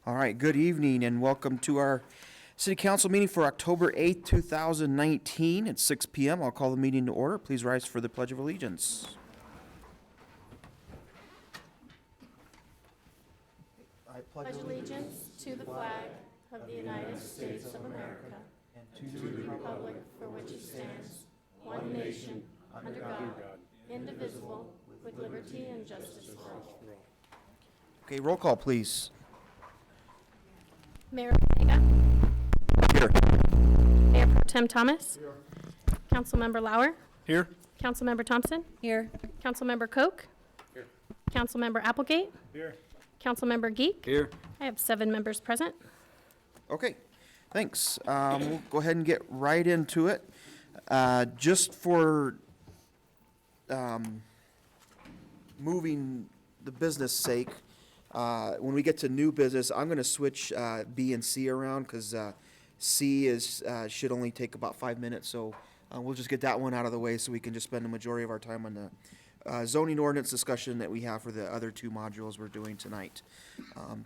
All right, good evening and welcome to our City Council meeting for October 8th, 2019 at 6 p.m. I'll call the meeting to order. Please rise for the Pledge of Allegiance. I pledge allegiance to the flag of the United States of America and to the republic for which it stands, one nation, under God, indivisible, with liberty and justice for all. Okay, roll call, please. Mayor Vega. Here. Mayor Pro Tem Thomas. Here. Councilmember Lauer. Here. Councilmember Thompson. Here. Councilmember Koch. Here. Councilmember Applegate. Here. Councilmember Geek. Here. I have 7 members present. Okay, thanks. We'll go ahead and get right into it. Just for moving the business sake, when we get to new business, I'm going to switch B and C around because C is should only take about 5 minutes. So we'll just get that one out of the way so we can just spend the majority of our time on the zoning ordinance discussion that we have for the other 2 modules we're doing tonight.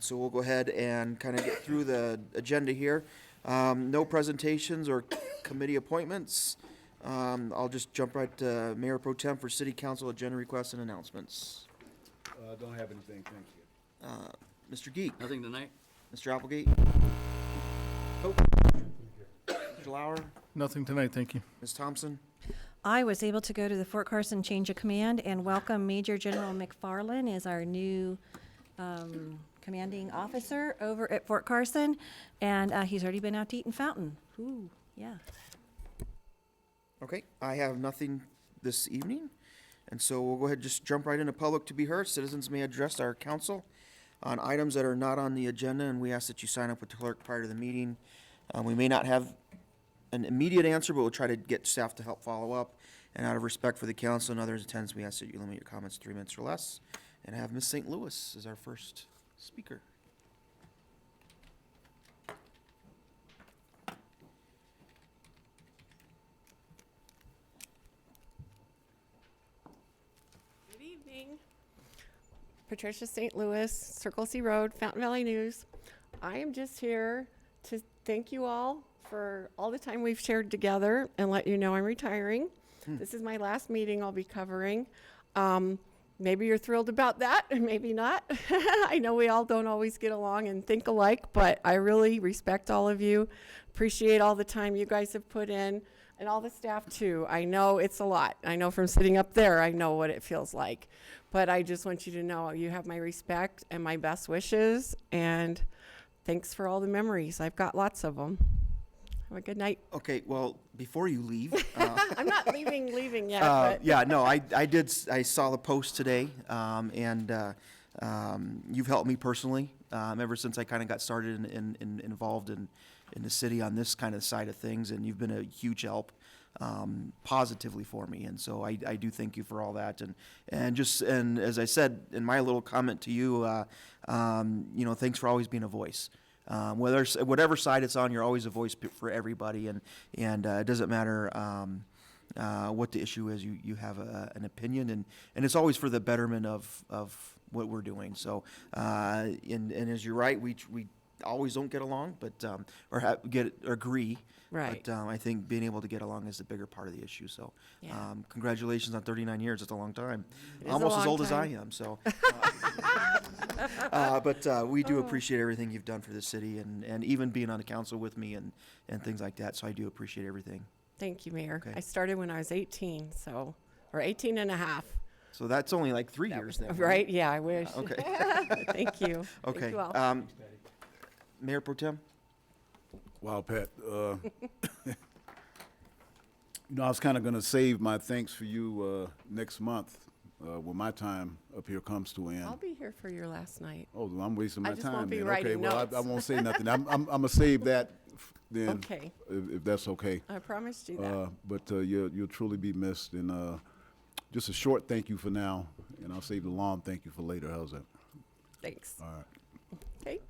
So we'll go ahead and kind of get through the agenda here. No presentations or committee appointments. I'll just jump right to Mayor Pro Tem for City Council agenda requests and announcements. Don't have anything, thank you. Mr. Geek. Nothing tonight? Mr. Applegate. Oh. Mr. Lauer. Nothing tonight, thank you. Ms. Thompson. I was able to go to the Fort Carson change of command and welcome Major General McFarland as our new commanding officer over at Fort Carson. And he's already been out to Eaton Fountain. Ooh, yeah. Okay, I have nothing this evening. And so we'll go ahead and just jump right into public to be heard. Citizens may address our council on items that are not on the agenda, and we ask that you sign up with the clerk prior to the meeting. We may not have an immediate answer, but we'll try to get staff to help follow up. And out of respect for the council and others' attendance, we ask that you limit your comments to 3 minutes or less. And have Ms. St. Louis as our first speaker. Good evening. Patricia St. Louis, Circle C Road, Fountain Valley News. I am just here to thank you all for all the time we've shared together and let you know I'm retiring. This is my last meeting I'll be covering. Maybe you're thrilled about that, and maybe not. I know we all don't always get along and think alike, but I really respect all of you, appreciate all the time you guys have put in, and all the staff too. I know it's a lot. I know from sitting up there, I know what it feels like. But I just want you to know you have my respect and my best wishes, and thanks for all the memories. I've got lots of them. Have a good night. Okay, well, before you leave. I'm not leaving yet. But Yeah, no, I saw the post today, and you've helped me personally ever since I kind of got started and involved in the city on this kind of side of things, and you've been a huge help positively for me, and so I do thank you for all that, and as I said in my little comment to you, thanks for always being a voice. Whatever side it's on, you're always a voice for everybody, and it doesn't matter what the issue is. You have an opinion, and it's always for the betterment of what we're doing. So, and as you're right, we always don't get along, but agree. Right. But I think being able to get along is the bigger part of the issue. So, Yeah. Congratulations on 39 years. It's a long time. It is a Almost as long old as I time. am. So, but we do appreciate everything you've done for the city, and even being on the council with me and things like that. So I do appreciate everything. Thank you, Mayor. Okay. I started when I was 18, or 18 and a half. So that's only like 3 years then. Right? Yeah, I wish. Okay. Thank you. Okay. Thank you all. Mayor Pro Tem? Wow, Pat, I was kind of going to save my thanks for you next month when my time up here comes to an end. I'll be here for your last night. Oh, I'm wasting my I just time won't be then. writing Okay, well, notes. I won't say nothing. I'm going to save that then, Okay. if that's okay. I promised you that. But you'll truly be missed. And just a short thank you for now, and I'll save the long thank you for later. How's that? Thanks. All right. Okay.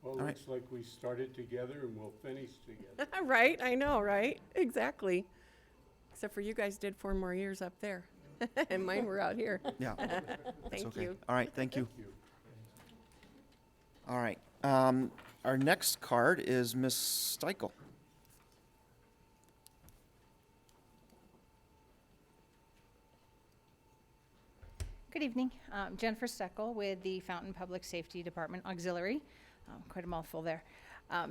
Well, it looks like we started together and we'll finish together. Right? I know, right? Exactly. Except for you guys did 4 more years up there. And mine were out here. Yeah. Thank okay. you. All right, thank you. Thank you. All right. Our next card is Miss Steichel. Good evening. Jennifer Steckel with the Fountain Public Safety Department Auxiliary. Quite a mouthful there.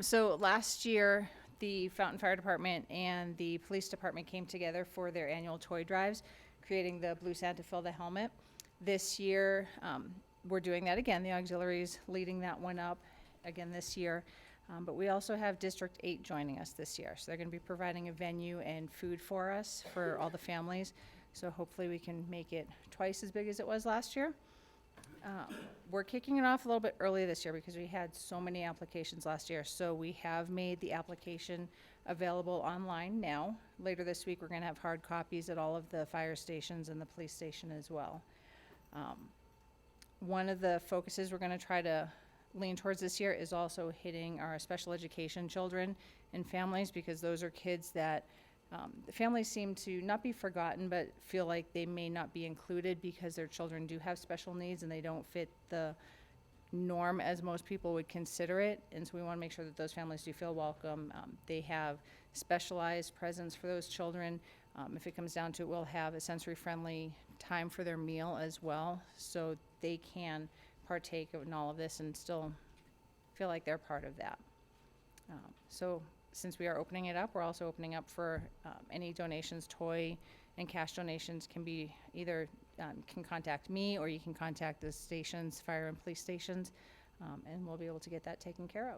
So last year, the Fountain Fire Department and the Police Department came together for their annual toy drives, creating the Blue Santa Fill the Helmet. This year, we're doing that again. The auxiliaries leading that one up again this year. But we also have District 8 joining us this year. So they're going to be providing a venue and food for us, for all the families. So hopefully we can make it twice as big as it was last year. We're kicking it off a little bit early this year because we had so many applications last year. So we have made the application available online now. Later this week, we're going to have hard copies at all of the fire stations and the police station as well. One of the focuses we're going to try to lean towards this year is also hitting our special education children and families, because those are kids that the families seem to not be forgotten, but feel like they may not be included because their children do have special needs and they don't fit the norm as most people would consider it. And so we want to make sure that those families do feel welcome. They have specialized presents for those children. If it comes down to it, we'll have a sensory-friendly time for their meal as well, so they can partake in all of this and still feel like they're part of that. So since we are opening it up, we're also opening up for any donations, toy and cash donations can be either, can contact me, or you can contact the stations, fire and police stations, and we'll be able to get that taken care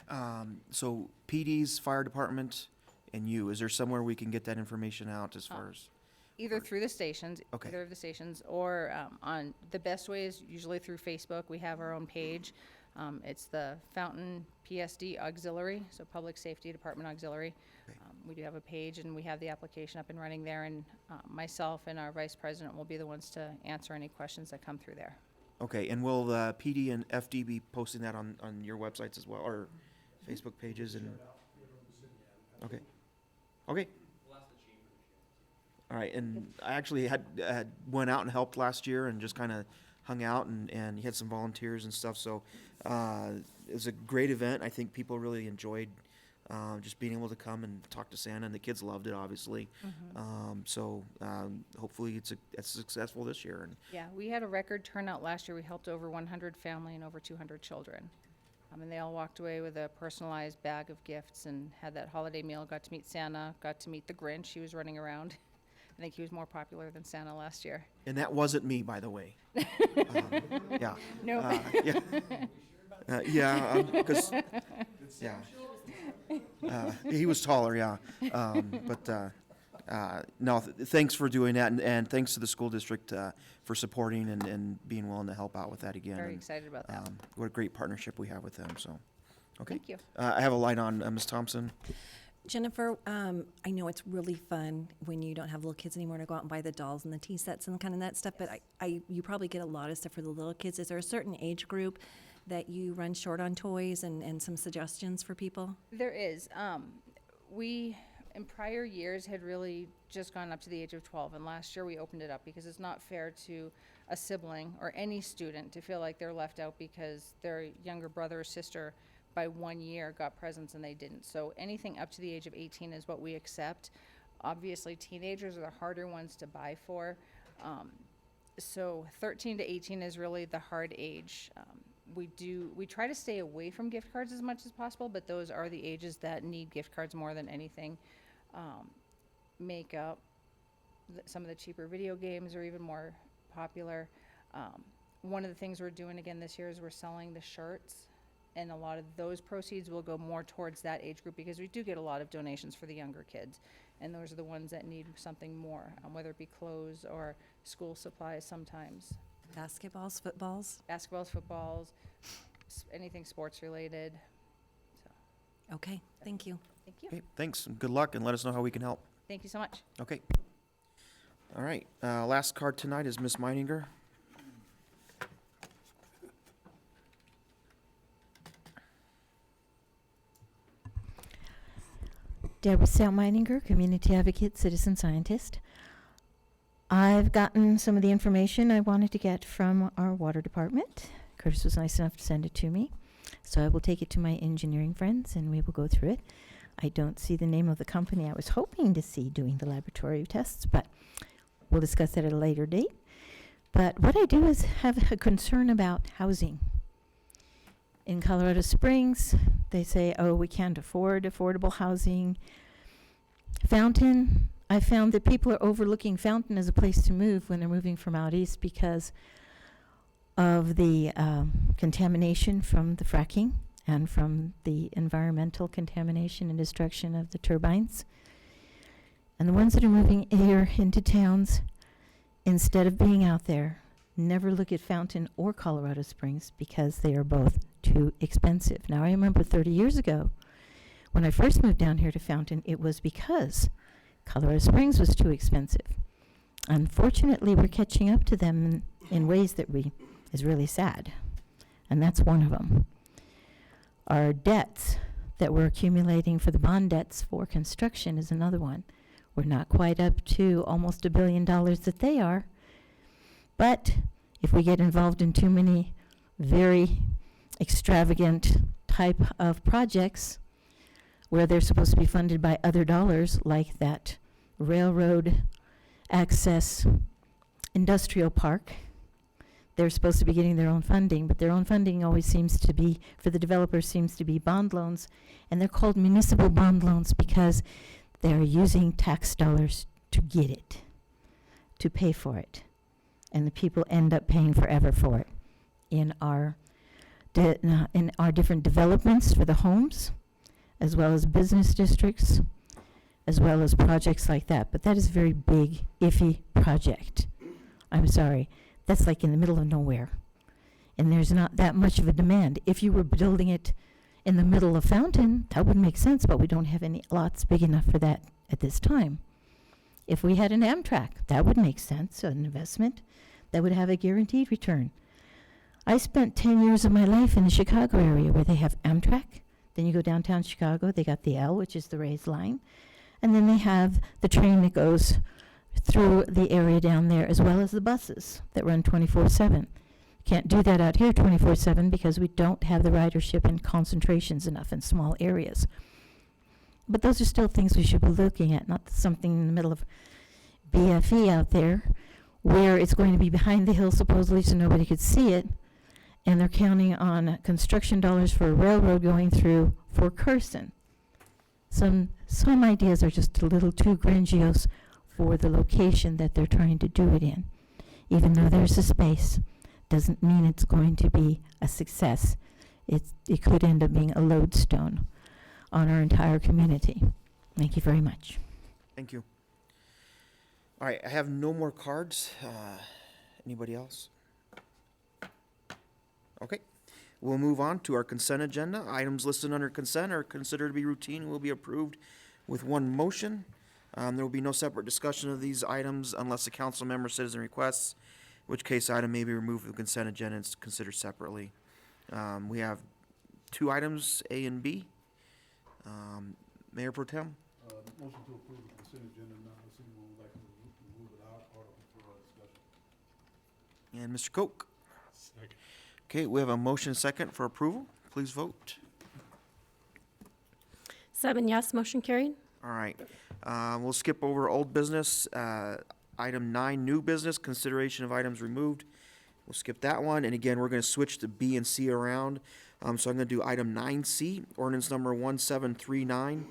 of. So PD's, fire department, and you, is there somewhere we can get that information out as far as? Either through the stations, Okay. either of the stations, or on, the best way is usually through Facebook. We have our own page. It's the Fountain PSD Auxiliary, so Public Safety Department Auxiliary. Okay. We do have a page, and we have the application up and running there, and myself and our vice president will be the ones to answer any questions that come through there. Okay, and will the PD and FD be posting that on your websites as well, or Facebook pages and? Okay. Okay. All right, and I actually had went out and helped last year and just kind of hung out, and you had some volunteers and stuff, so it was a great event. I think people really enjoyed just being able to come and talk to Santa, and the kids loved it, obviously. So hopefully it's successful this year. And Yeah, we had a record turnout last year. We helped over 100 family and over 200 children. And they all walked away with a personalized bag of gifts and had that holiday meal, got to meet Santa, got to meet the Grinch. He was running around. I think he was more popular than Santa last year. And that wasn't me, by the way. Yeah. No. Yeah. Because yeah. He was taller, yeah. No, thanks for doing that, and thanks to the school district for supporting and being willing to help out with that again. Very And, excited about that. what a great partnership we have with them, so. Okay. Thank you. I have a light on, Ms. Thompson. Jennifer, I know it's really fun when you don't have little kids anymore to go out and buy the dolls and the tea sets and kind of that stuff, but you probably get a lot of stuff for the little kids. Is there a certain age group that you run short on toys and some suggestions for people? There is. We, in prior years, had really just gone up to the age of 12, and last year we opened it up because it's not fair to a sibling or any student to feel like they're left out because their younger brother or sister by 1 year got presents and they didn't. So anything up to the age of 18 is what we accept. Obviously, teenagers are the harder ones to buy for. So 13 to 18 is really the hard age. We try to stay away from gift cards as much as possible, but those are the ages that need gift cards more than anything. Makeup, some of the cheaper video games are even more popular. One of the things we're doing again this year is we're selling the shirts, and a lot of those proceeds will go more towards that age group because we do get a lot of donations for the younger kids, and those are the ones that need something more, whether it be clothes or school supplies sometimes. Basketballs, footballs? Basketballs, footballs, anything sports related. So, Okay, thank you. thank you. Okay, thanks, and good luck, and let us know how we can help. Thank you so much. Okay. All right, last card tonight is Ms. Meininger. Deborah Meininger, community advocate, citizen scientist. I've gotten some of the information I wanted to get from our water department. Curtis was nice enough to send it to me. So I will take it to my engineering friends and we will go through it. I don't see the name of the company I was hoping to see doing the laboratory tests, but we'll discuss that at a later date. But what I do is have a concern about housing. In Colorado Springs, they say, oh, we can't afford affordable housing. Fountain, I found that people are overlooking Fountain as a place to move when they're moving from out east because of the contamination from the fracking and from the environmental contamination and destruction of the turbines. And the ones that are moving here into towns, instead of being out there, never look at Fountain or Colorado Springs because they are both too expensive. Now, I remember 30 years ago, when I first moved down here to Fountain, it was because Colorado Springs was too expensive. Unfortunately, we're catching up to them in ways that is really sad. And that's one of them. Our debts that we're accumulating for the bond debts for construction is another one. We're not quite up to almost $1 billion that they are. But if we get involved in too many very extravagant type of projects where they're supposed to be funded by other dollars, like that railroad access industrial park, they're supposed to be getting their own funding, but their own funding always seems to be, for the developers, seems to be bond loans, and they're called municipal bond loans because they're using tax dollars to get it, to pay for it. And the people end up paying forever for it in our different developments for the homes, as well as business districts, as well as projects like that. But that is a very big, iffy project. I'm sorry. That's like in the middle of nowhere. And there's not that much of a demand. If you were building it in the middle of Fountain, that would make sense, but we don't have any lots big enough for that at this time. If we had an Amtrak, that would make sense, an investment that would have a guaranteed return. I spent 10 years of my life in the Chicago area where they have Amtrak. Then you go downtown Chicago, they got the L, which is the raised line. And then they have the train that goes through the area down there, as well as the buses that run 24/7. Can't do that out here 24/7 because we don't have the ridership and concentrations enough in small areas. But those are still things we should be looking at, not something in the middle of BFE out there where it's going to be behind the hill supposedly so nobody could see it, and they're counting on construction dollars for a railroad going through Fort Carson. Some ideas are just a little too grandiose for the location that they're trying to do it in. Even though there's a space, doesn't mean it's going to be a success. It could end up being a lodestone on our entire community. Thank you very much. Thank you. All right, I have no more cards. Anybody else? Okay. We'll move on to our consent agenda. Items listed under consent are considered to be routine and will be approved with one motion. There will be no separate discussion of these items unless a council member citizen requests, in which case item may be removed from the consent agenda and considered separately. We have two items, A and B. Mayor Pro Tem? Motion to approve the consent agenda, now, if anyone would like to move it out or for discussion. And Mr. Koch? Second. Okay, we have a motion second for approval. Please vote. 7 yes, motion carried. All right. We'll skip over old business. Item 9, new business, consideration of items removed. We'll skip that one. And again, we're going to switch the B and C around. So I'm going to do item 9C, ordinance number 1739,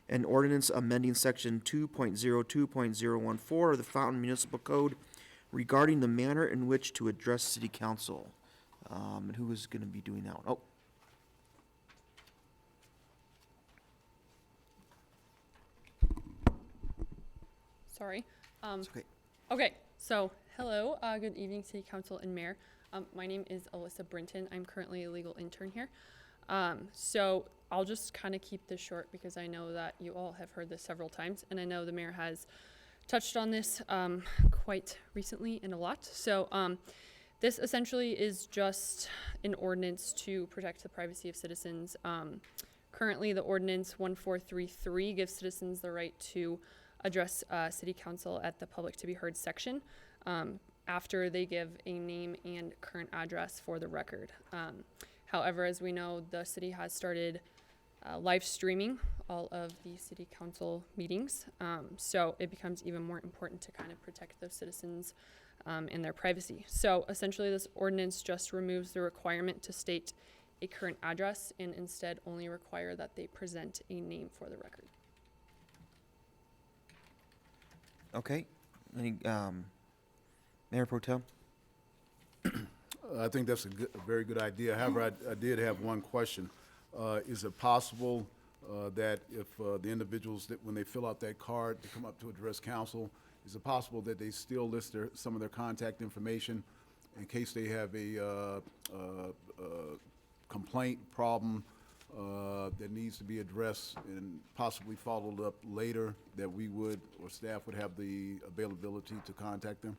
an ordinance amending section 2.02.014 of the Fountain Municipal Code regarding the manner in which to address city council. And who is going to be doing that one? Oh. Sorry. It's okay. Okay, so hello, good evening, City Council and Mayor. My name is Alyssa Brinton. I'm currently a legal intern here. So I'll just kind of keep this short because I know that you all have heard this several times, and I know the mayor has touched on this quite recently and a lot. So this essentially is just an ordinance to protect the privacy of citizens. Currently, the ordinance 1433 gives citizens the right to address city council at the public to be heard section. after they give a name and current address for the record. However, as we know, the city has started live streaming all of the city council meetings. So it becomes even more important to kind of protect those citizens and their privacy. So essentially this ordinance just removes the requirement to state a current address and instead only require that they present a name for the record. Okay. Any, Mayor Pro Tem? I think that's a very good idea. However, I did have one question. Is it possible that if the individuals, that when they fill out that card to come up to address council, is it possible that they still list some of their contact information in case they have a complaint, problem that needs to be addressed and possibly followed up later, that we would, or staff would have the availability to contact them?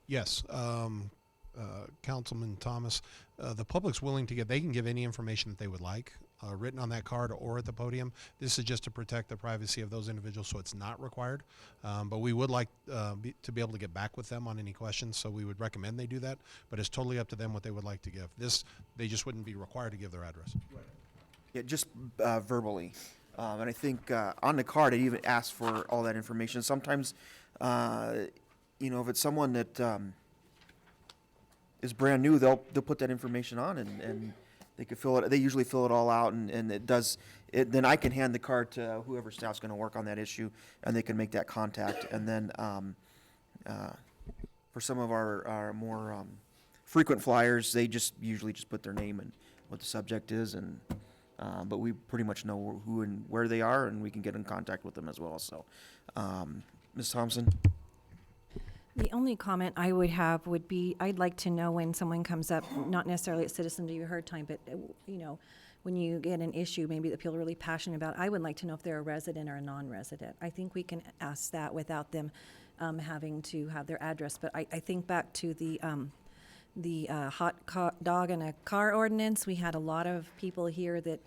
Yes, Councilman Thomas, the public's willing to give, they can give any information that they would like, written on that card or at the podium. This is just to protect the privacy of those individuals, so it's not required. But we would like to be able to get back with them on any questions, so we would recommend they do that, but it's totally up to them what they would like to give. This, they just wouldn't be required to give their address. Yeah, just verbally. And I think on the card, it even asks for all that information. Sometimes, you know, if it's someone that is brand new, they'll put that information on, and they could fill it. They usually fill it all out, and it does. Then I can hand the card to whoever staff's going to work on that issue, and they can make that contact. And then for some of our more frequent flyers, they usually just put their name and what the subject is, and but we pretty much know who and where they are, and we can get in contact with them as well. So, Ms. Thompson. The only comment I would have would be, I'd like to know when someone comes up, not necessarily at Citizen to Your Heard time, but, you know, when you get an issue maybe that people are really passionate about, I would like to know if they're a resident or a non-resident. I think we can ask that without them having to have their address. But I think back to the dog in a car ordinance. We had a lot of people here that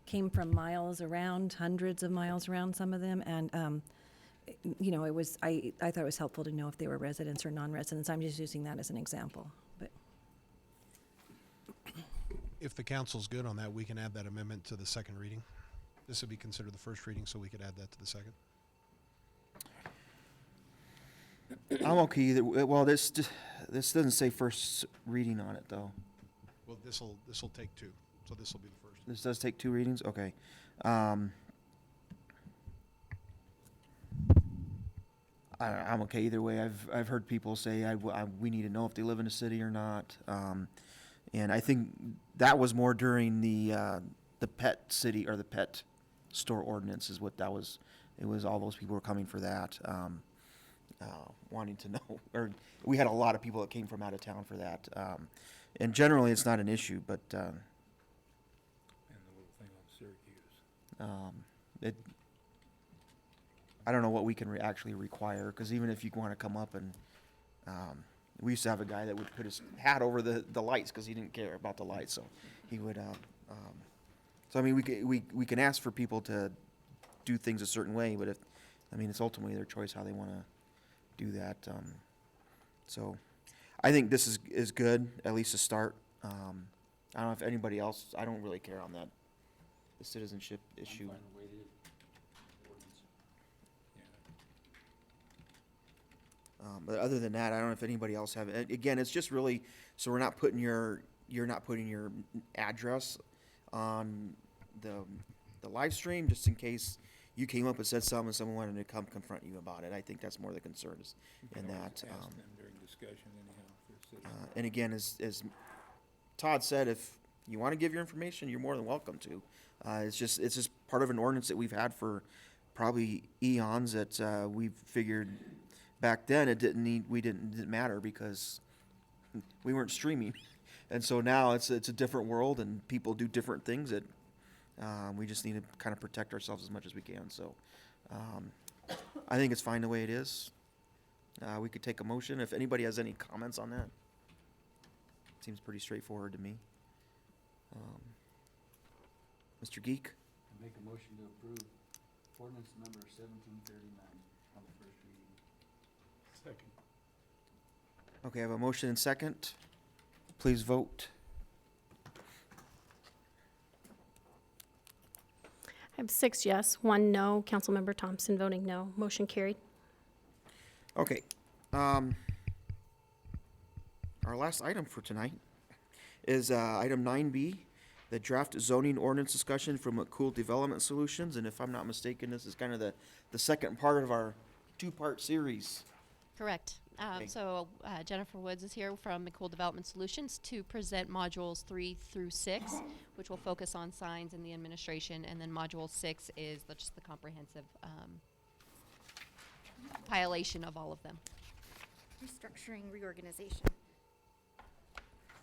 came from miles around, hundreds of miles around, some of them, and you know, I thought it was helpful to know if they were residents or non-residents. I'm just using that as an example. But If the council's good on that, we can add that amendment to the second reading. This would be considered the first reading, so we could add that to the second. I'm okay either. Well, this doesn't say first reading on it though. Well, this'll take two, so this will be the first. This does take two readings. Okay. I'm okay either way. I've heard people say we need to know if they live in a city or not, and I think that was more during the pet city or the pet store ordinance is what that was. It was all those people were coming for that, wanting to know. Or we had a lot of people that came from out of town for that, and generally it's not an issue, but And the little thing on Syracuse. I don't know what we can actually require, because even if you want to come up and, we used to have a guy that would put his hat over the lights because he didn't care about the lights, so he would, so I mean, we can ask for people to do things a certain way, but it's ultimately their choice how they want to do that. So I think this is good, at least to start. I don't know if anybody else, I don't really care on that, the citizenship issue. But other than that, I don't know if anybody else have it. Again, it's just really, so you're not putting your address on the live stream, just in case you came up and said something and someone wanted to come confront you about it. I think that's more the concern is in that. Ask them during discussion anyhow, if they're sitting. And again, as Todd said, if you want to give your information, you're more than welcome to. It's just part of an ordinance that we've had for probably eons that we've figured. Back then, it didn't matter because we weren't streaming, and so now it's a different world and people do different things that we just need to kind of protect ourselves as much as we can. So I think it's fine the way it is. We could take a motion if anybody has any comments on that. Seems pretty straightforward to me. Mr. Geek? I make a motion to approve ordinance number 1739 on the first reading. Second. Okay, I have a motion and second. Please vote. I have 6 yes, 1 no. Councilmember Thompson voting no. Motion carried. Okay. Our last item for tonight is item 9B, the draft zoning ordinance discussion from MacLeod Development Solutions. And if I'm not mistaken, this is kind of the second part of our two-part series. Correct. Okay. So Jennifer Woods is here from MacLeod Development Solutions to present modules 3 through 6, which will focus on signs and the administration, and then module 6 is just the comprehensive compilation of all of them. Restructuring, reorganization.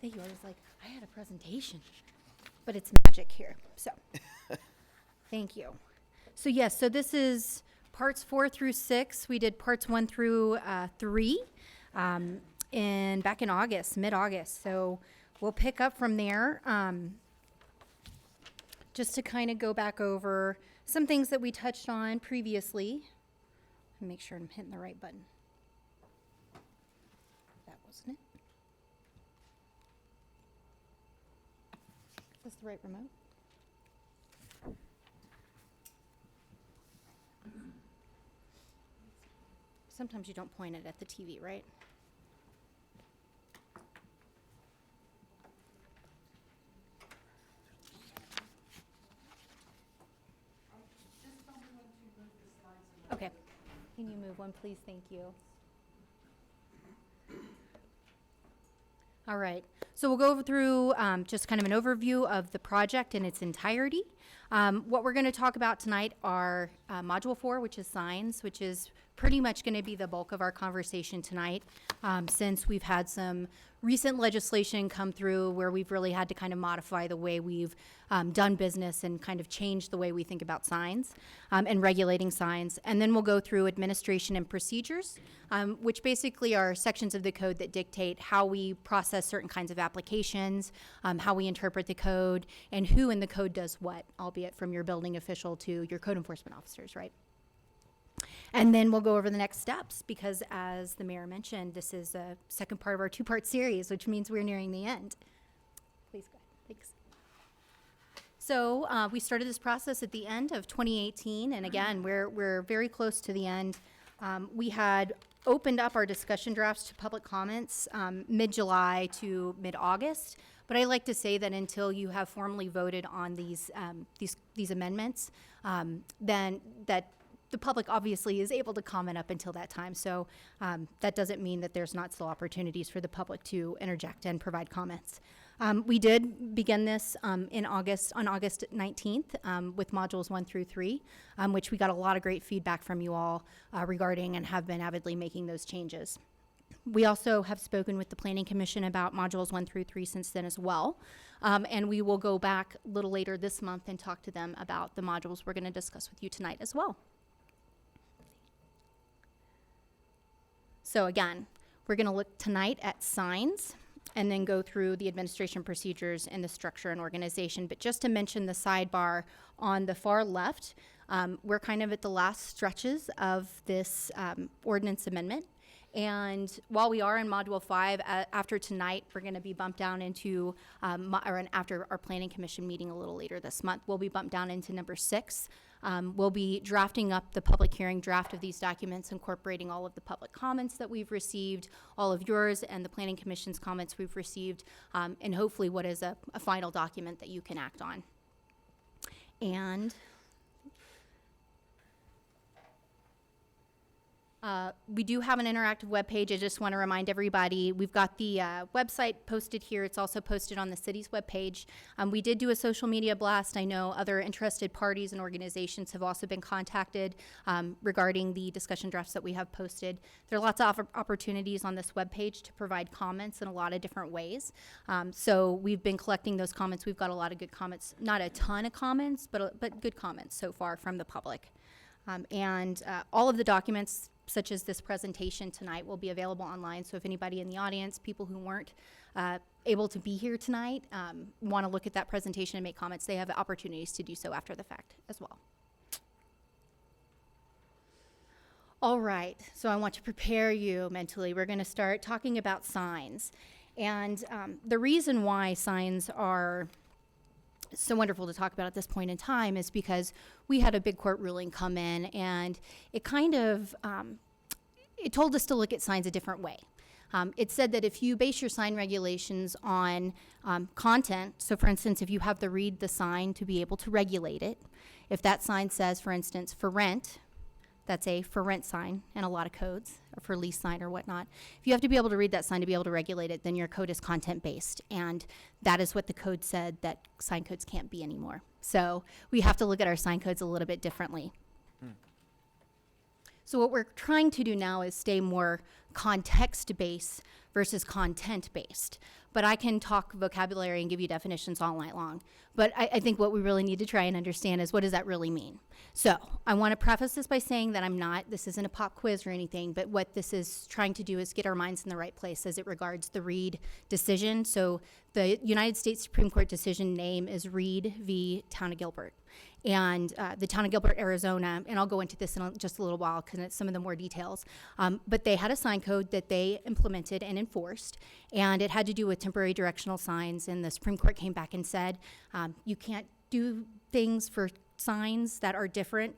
Thank you. I was like, I had a presentation, but it's magic here. So, thank you. So yes, so this is parts 4 through 6. We did parts 1 through 3 back in August, mid-August. So we'll pick up from there. Just to kind of go back over some things that we touched on previously. And make sure I'm hitting the right button. That wasn't it. Is this the right remote? Sometimes you don't point it at the TV, right? Okay. Can you move one, please? Thank you. All right. So we'll go through just kind of an overview of the project in its entirety. What we're going to talk about tonight are Module 4, which is signs, which is pretty much going to be the bulk of our conversation tonight, since we've had some recent legislation come through where we've really had to kind of modify the way we've done business and kind of change the way we think about signs and regulating signs. And then we'll go through administration and procedures, which basically are sections of the code that dictate how we process certain kinds of applications, how we interpret the code, and who in the code does what, albeit from your building official to your code enforcement officers, right? And then we'll go over the next steps because, as the mayor mentioned, this is a second part of our two-part series, which means we're nearing the end. Please go ahead. Thanks. So we started this process at the end of 2018, and again, we're very close to the end. We had opened up our discussion drafts to public comments mid-July to mid-August, but I like to say that until you have formally voted on these amendments, then that the public obviously is able to comment up until that time. So that doesn't mean that there's not still opportunities for the public to interject and provide comments. We did begin this on August 19th with modules 1 through 3, which we got a lot of great feedback from you all regarding and have been avidly making those changes. We also have spoken with the Planning Commission about modules 1 through 3 since then as well. And we will go back a little later this month and talk to them about the modules we're going to discuss with you tonight as well. So again, we're going to look tonight at signs and then go through the administration procedures and the structure and organization. But just to mention the sidebar on the far left, we're kind of at the last stretches of this ordinance amendment. And while we are in Module 5, after tonight, we're going to be bumped down into, after our Planning Commission meeting a little later this month, we'll be bumped down into number 6. We'll be drafting up the public hearing draft of these documents, incorporating all of the public comments that we've received, all of yours and the Planning Commission's comments we've received, and hopefully what is a final document that you can act on. And we do have an interactive webpage. I just want to remind everybody, we've got the website posted here. It's also posted on the city's webpage. We did do a social media blast. I know other interested parties and organizations have also been contacted regarding the discussion drafts that we have posted. There are lots of opportunities on this webpage to provide comments in a lot of different ways. So we've been collecting those comments. We've got a lot of good comments, not a ton of comments, but good comments so far from the public. And all of the documents, such as this presentation tonight, will be available online. So if anybody in the audience, people who weren't able to be here tonight, want to look at that presentation and make comments, they have opportunities to do so after the fact as well. All right, so I want to prepare you mentally. We're going to start talking about signs. And the reason why signs are so wonderful to talk about at this point in time is because we had a big court ruling come in, and it kind of, it told us to look at signs a different way. It said that if you base your sign regulations on content, so for instance, if you have to read the sign to be able to regulate it, if that sign says, for instance, for rent, that's a for rent sign in a lot of codes, or for lease sign or whatnot. If you have to be able to read that sign to be able to regulate it, then your code is content based. And that is what the code said that sign codes can't be anymore. So we have to look at our sign codes a little bit differently. So what we're trying to do now is stay more context-based versus content-based. But I can talk vocabulary and give you definitions all night long. But I think what we really need to try and understand is, what does that really mean? So I want to preface this by saying that this isn't a pop quiz or anything, but what this is trying to do is get our minds in the right place as it regards the Reed decision. So the United States Supreme Court decision name is Reed v. Town of Gilbert. And the Town of Gilbert, Arizona, and I'll go into this in just a little while because it's some of the more details, but they had a sign code that they implemented and enforced, and it had to do with temporary directional signs, and the Supreme Court came back and said, you can't do things for signs that are different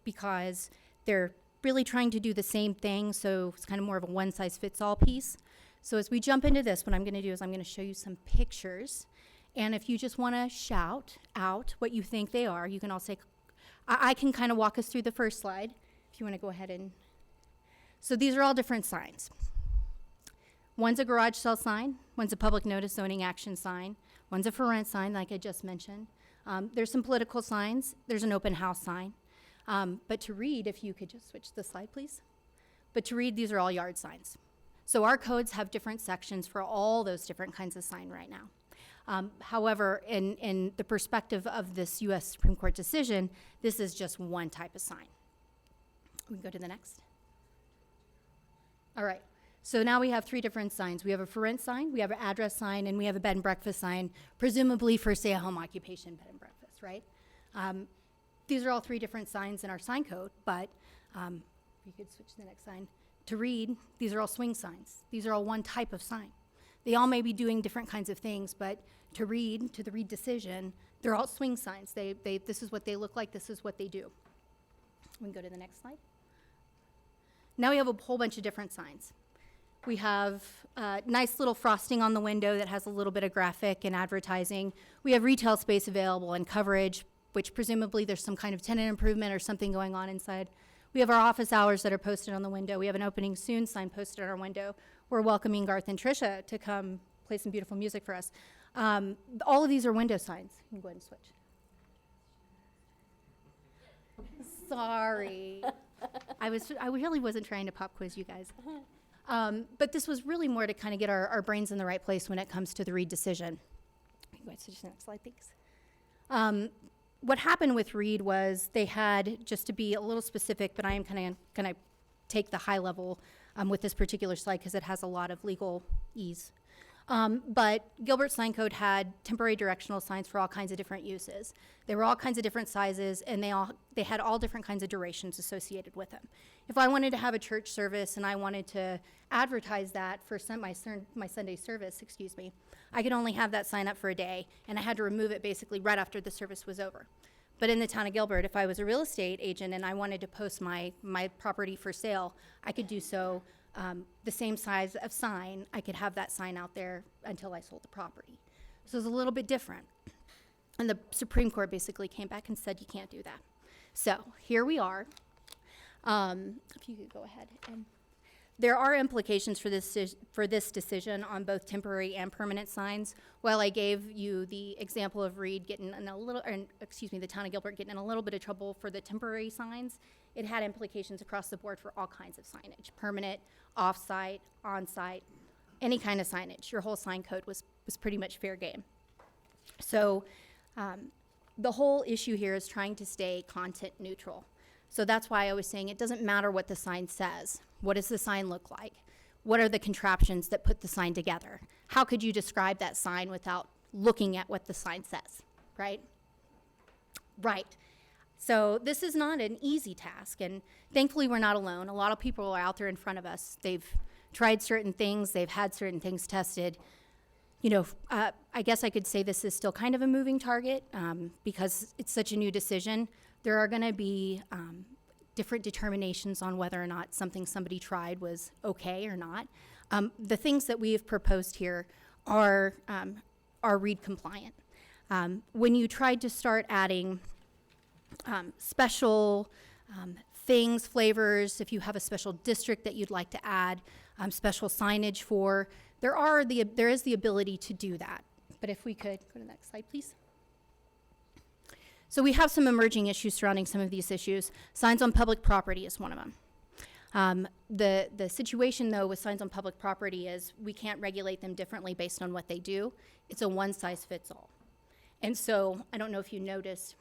because they're really trying to do the same thing, so it's kind of more of a one-size-fits-all piece. So as we jump into this, what I'm going to do is I'm going to show you some pictures. And if you just want to shout out what you think they are, you can all say, I can kind of walk us through the first slide, if you want to go ahead and. So these are all different signs. One's a garage sale sign, one's a public notice zoning action sign, one's a for rent sign, like I just mentioned. There's some political signs, there's an open house sign. But to read, if you could just switch the slide, please. But to read, these are all yard signs. So our codes have different sections for all those different kinds of sign right now. However, in the perspective of this U.S. Supreme Court decision, this is just one type of sign. We can go to the next. All right, so now we have three different signs. We have a for rent sign, we have an address sign, and we have a bed and breakfast sign, presumably for, say, a home occupation bed and breakfast, right? These are all three different signs in our sign code, but you could switch to the next sign. To read, these are all swing signs. These are all one type of sign. They all may be doing different kinds of things, but to the Reed decision, they're all swing signs. This is what they look like, this is what they do. We can go to the next slide. Now we have a whole bunch of different signs. We have nice little frosting on the window that has a little bit of graphic and advertising. We have retail space available and coverage, which presumably there's some kind of tenant improvement or something going on inside. We have our office hours that are posted on the window. We have an opening soon sign posted on our window. We're welcoming Garth and Trisha to come play some beautiful music for us. All of these are window signs. You can go ahead and switch. Sorry. I really wasn't trying to pop quiz you guys. But this was really more to kind of get our brains in the right place when it comes to the Reed decision. You can go ahead and switch to the next slide, thanks. What happened with Reed was they had, just to be a little specific, but I am kind of going to take the high level with this particular slide because it has a lot of legal ease. But Gilbert Sign Code had temporary directional signs for all kinds of different uses. They were all kinds of different sizes, and they had all different kinds of durations associated with them. If I wanted to have a church service and I wanted to advertise that for my Sunday service, I could only have that sign up for a day, and I had to remove it basically right after the service was over. But in the town of Gilbert, if I was a real estate agent and I wanted to post my property for sale, I could do so the same size of sign. I could have that sign out there until I sold the property. So it's a little bit different. And the Supreme Court basically came back and said you can't do that. So here we are. If you could go ahead. And there are implications for this decision on both temporary and permanent signs. While I gave you the example of Reed getting in the town of Gilbert getting in a little bit of trouble for the temporary signs, it had implications across the board for all kinds of signage: permanent, off-site, on-site, any kind of signage. Your whole sign code was pretty much fair game. So the whole issue here is trying to stay content neutral. So that's why I was saying it doesn't matter what the sign says. What does the sign look like? What are the contraptions that put the sign together? How could you describe that sign without looking at what the sign says, right? Right. So this is not an easy task, and thankfully we're not alone. A lot of people are out there in front of us. They've tried certain things, they've had certain things tested. You know, I guess I could say this is still kind of a moving target because it's such a new decision. There are going to be different determinations on whether or not something somebody tried was okay or not. The things that we have proposed here are READ compliant. When you tried to start adding special things, flavors, if you have a special district that you'd like to add special signage for, there is the ability to do that. But if we could go to the next slide, please. So we have some emerging issues surrounding some of these issues. Signs on public property is one of them. The situation, though, with signs on public property is we can't regulate them differently based on what they do. It's a one-size-fits-all. And so I don't know if you noticed,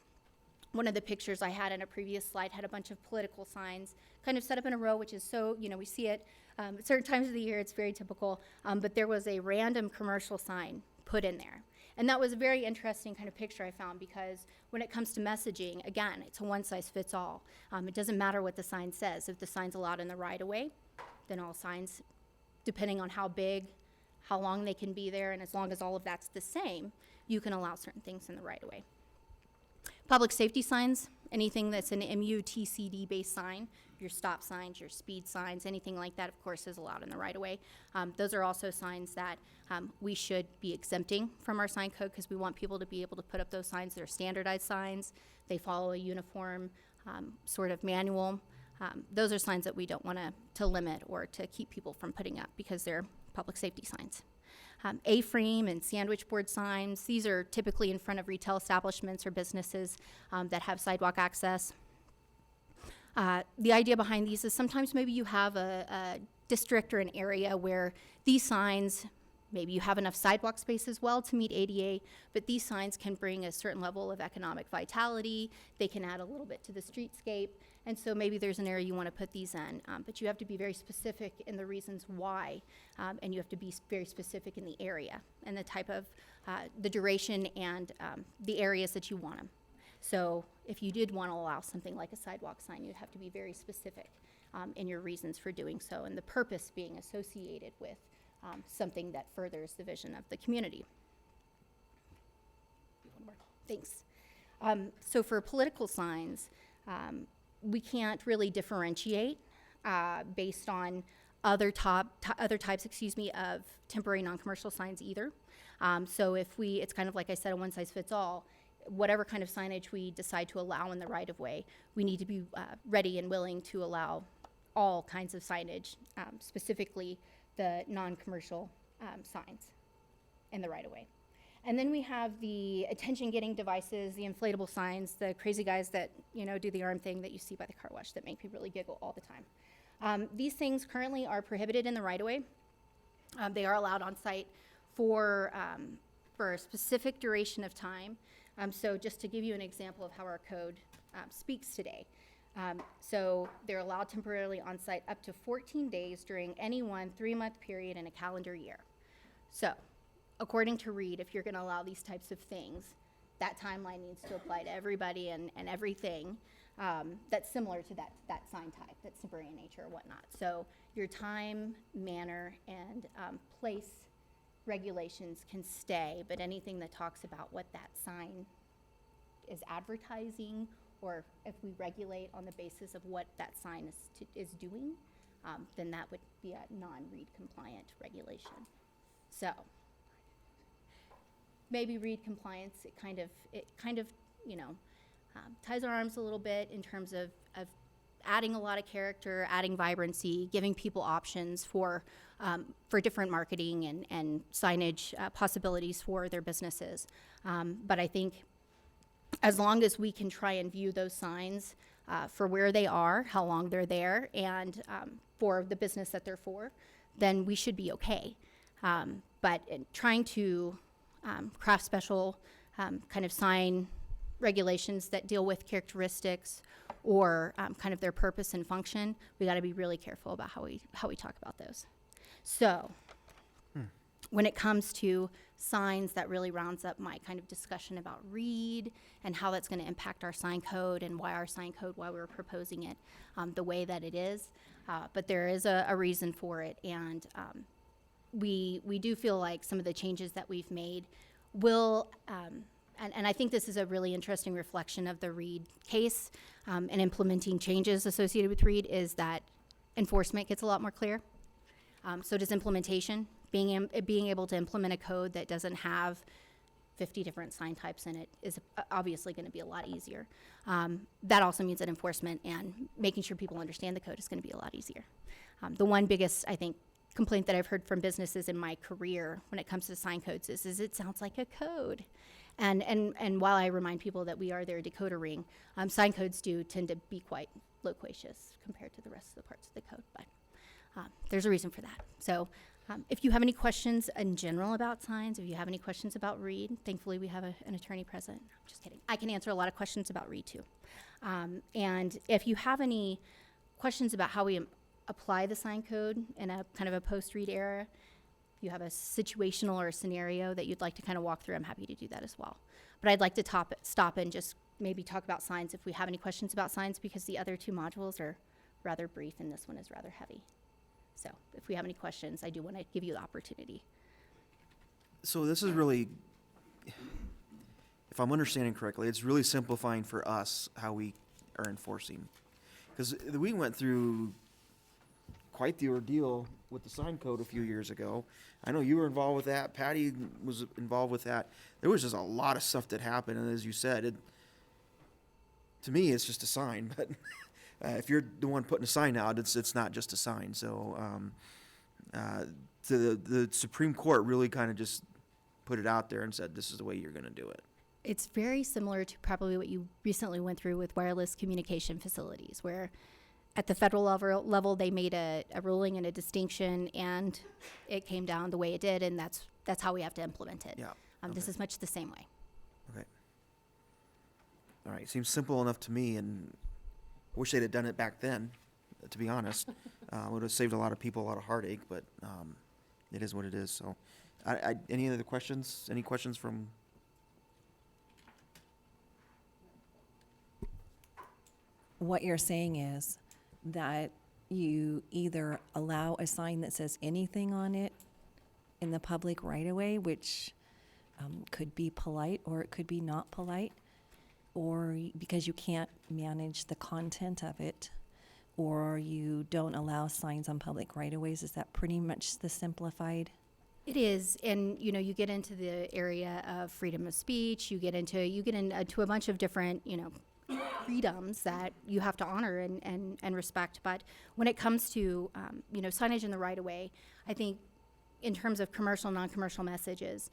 one of the pictures I had in a previous slide had a bunch of political signs kind of set up in a row, which is so, you know, we see it at certain times of the year, it's very typical, but there was a random commercial sign put in there. And that was a very interesting kind of picture I found because when it comes to messaging, again, it's a one-size-fits-all. It doesn't matter what the sign says. If the sign's allowed in the right-of-way, then all signs, depending on how big, how long they can be there, and as long as all of that's the same, you can allow certain things in the right-of-way. Public safety signs, anything that's an MUTCD-based sign, your stop signs, your speed signs, anything like that, of course, is allowed in the right-of-way. Those are also signs that we should be exempting from our sign code because we want people to be able to put up those signs. They're standardized signs. They follow a uniform sort of manual. Those are signs that we don't want to limit or to keep people from putting up because they're public safety signs. A-frame and sandwich board signs, these are typically in front of retail establishments or businesses that have sidewalk access. The idea behind these is sometimes maybe you have a district or an area where these signs, maybe you have enough sidewalk space as well to meet ADA, but these signs can bring a certain level of economic vitality. They can add a little bit to the streetscape. And so maybe there's an area you want to put these in, but you have to be very specific in the reasons why, and you have to be very specific in the area and the type of, the duration and the areas that you want them. So if you did want to allow something like a sidewalk sign, you'd have to be very specific in your reasons for doing so, and the purpose being associated with something that furthers the vision of the community. One more. Thanks. So for political signs, we can't really differentiate based on other types, of temporary non-commercial signs either. So if it's kind of like I said, a one-size-fits-all. Whatever kind of signage we decide to allow in the right-of-way, we need to be ready and willing to allow all kinds of signage, specifically the non-commercial signs in the right-of-way. And then we have the attention-getting devices, the inflatable signs, the crazy guys that, do the arm thing that you see by the car wash that make people really giggle all the time. These things currently are prohibited in the right-of-way. They are allowed on site for a specific duration of time. So just to give you an example of how our code speaks today. So they're allowed temporarily on site up to 14 days during any one 3-month period in a calendar year. So according to READ, if you're going to allow these types of things, that timeline needs to apply to everybody and everything that's similar to that sign type, that's temporary in nature or whatnot. So your time, manner, and place regulations can stay, but anything that talks about what that sign is advertising, or if we regulate on the basis of what that sign is doing, then that would be a non-READ compliant regulation. So maybe READ compliance, it kind of ties our arms a little bit in terms of adding a lot of character, adding vibrancy, giving people options for different marketing and signage possibilities for their businesses. But I think as long as we can try and view those signs for where they are, how long they're there, and for the business that they're for, then we should be okay. But in trying to craft special kind of sign regulations that deal with characteristics or kind of their purpose and function, we got to be really careful about how we talk about those. So when it comes to signs, that really rounds up my kind of discussion about READ and how that's going to impact our sign code and why our sign code, why we're proposing it the way that it is. But there is a reason for it, and we do feel like some of the changes that we've made will, and I think this is a really interesting reflection of the READ case and implementing changes associated with READ, is that enforcement gets a lot more clear. So does implementation. Being able to implement a code that doesn't have 50 different sign types in it is obviously going to be a lot easier. That also means that enforcement and making sure people understand the code is going to be a lot easier. The one biggest, I think, complaint that I've heard from businesses in my career when it comes to sign codes is it sounds like a code. And while I remind people that we are their decoder ring, sign codes do tend to be quite loquacious compared to the rest of the parts of the code, but there's a reason for that. So if you have any questions in general about signs, if you have any questions about READ, thankfully we have an attorney present. I'm just kidding. I can answer a lot of questions about READ too. And if you have any questions about how we apply the sign code in a kind of a post-READ era, if you have a situational or a scenario that you'd like to kind of walk through, I'm happy to do that as well. But I'd like to stop and just maybe talk about signs if we have any questions about signs, because the other two modules are rather brief and this one is rather heavy. So if we have any questions, I do want to give you the opportunity. So this is really, if I'm understanding correctly, it's really simplifying for us how we are enforcing. Because we went through quite the ordeal with the sign code a few years ago. I know you were involved with that. Patty was involved with that. There was just a lot of stuff that happened. And as you said, to me, it's just a sign. But if you're the one putting a sign out, it's not just a sign. So the Supreme Court really kind of just put it out there and said, this is the way you're going to do it. It's very similar to probably what you recently went through with wireless communication facilities, where at the federal level they made a ruling and a distinction, and it came down the way it did, and that's how we have to implement it. Yeah. This is much the same way. Okay. All right. Seems simple enough to me, and I wish they'd have done it back then, to be honest. Would have saved a lot of people a lot of heartache, but it is what it is. So, any other questions? Any questions from? What you're saying is that you either allow a sign that says anything on it in the public right away, which could be polite or it could be not polite, or because you can't manage the content of it, or you don't allow signs on public right-of-ways. Is that pretty much the simplified? It is, and you get into the area of freedom of speech. You get into a bunch of different freedoms that you have to honor and respect. But when it comes to signage in the right-of-way, I think in terms of commercial, non-commercial messages,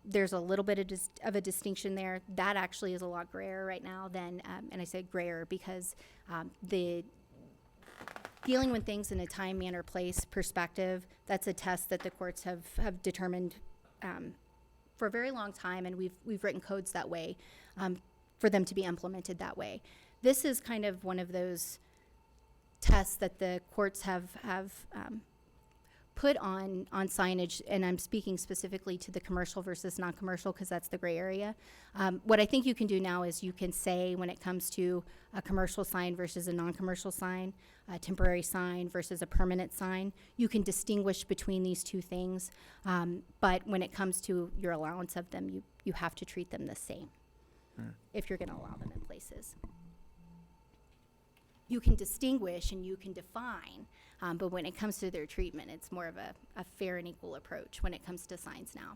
there's a little bit of a distinction there. That actually is a lot grayer right now than, and I say grayer because the dealing with things in a time, manner, place perspective, that's a test that the courts have determined for a very long time, and we've written codes that way for them to be implemented that way. This is kind of one of those tests that the courts have put on signage, and I'm speaking specifically to the commercial versus non-commercial because that's the gray area. What I think you can do now is you can say when it comes to a commercial sign versus a non-commercial sign, a temporary sign versus a permanent sign, you can distinguish between these two things. But when it comes to your allowance of them, you have to treat them the same if you're going to allow them in places. You can distinguish and you can define, but when it comes to their treatment, it's more of a fair and equal approach when it comes to signs now.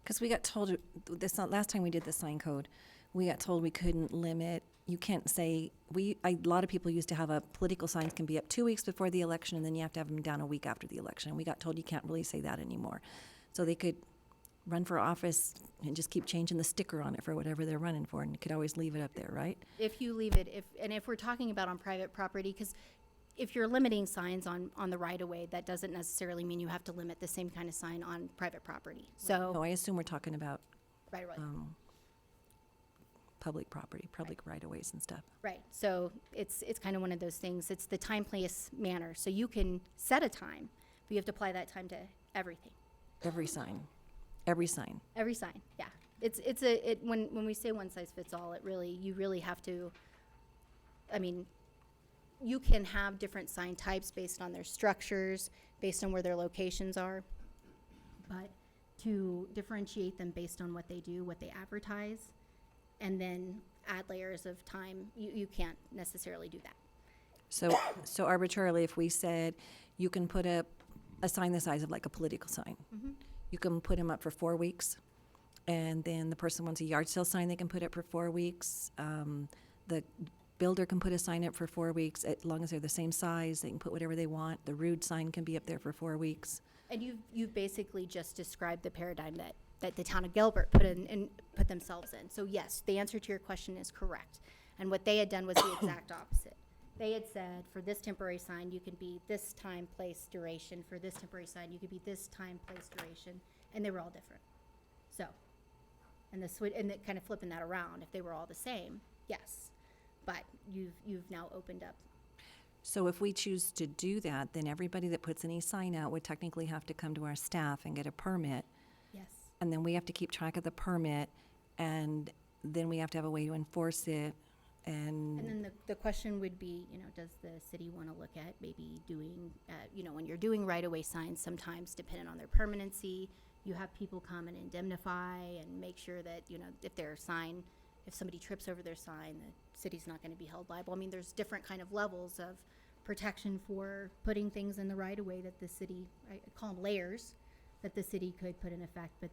Because we got told last time we did the sign code, we got told we couldn't limit. You can't say a lot of people used to have political signs can be up 2 weeks before the election, and then you have to have them down a week after the election. And we got told you can't really say that anymore. So they could run for office and just keep changing the sticker on it for whatever they're running for, and you could always leave it up there, right? If you leave it, if we're talking about on private property, because if you're limiting signs on the right-of-way, that doesn't necessarily mean you have to limit the same kind of sign on private property. So, No, I assume we're talking about right. public property, public right-of-ways and stuff. Right. So it's kind of one of those things. It's the time, place, manner. So you can set a time, but you have to apply that time to everything. Every sign. Every sign. Every sign, yeah. When we say one size fits all, you really have to, I mean, you can have different sign types based on their structures, based on where their locations are. But to differentiate them based on what they do, what they advertise, and then add layers of time, you can't necessarily do that. So arbitrarily, if we said you can put up a sign the size of like a political sign, you can put them up for 4 weeks, and then the person wants a yard sale sign, they can put up for 4 weeks. The builder can put a sign up for 4 weeks, as long as they're the same size, they can put whatever they want. The rude sign can be up there for 4 weeks. And you've basically just described the paradigm that the town of Gilbert put themselves in. So yes, the answer to your question is correct. And what they had done was the exact opposite. They had said, for this temporary sign, you can be this time, place, duration. For this temporary sign, you could be this time, place, duration. And they were all different. So, and kind of flipping that around, if they were all the same, yes. But you've now opened up. So if we choose to do that, then everybody that puts any sign out would technically have to come to our staff and get a permit. Yes. And then we have to keep track of the permit, and then we have to have a way to enforce it. And then the question would be, does the city want to look at maybe doing, when you're doing right-of-way signs, sometimes depending on their permanency, you have people come and indemnify and make sure that, if somebody trips over their sign, the city's not going to be held liable. I mean, there's different kind of levels of protection for putting things in the right-of-way that the city, I call them layers, that the city could put in effect. But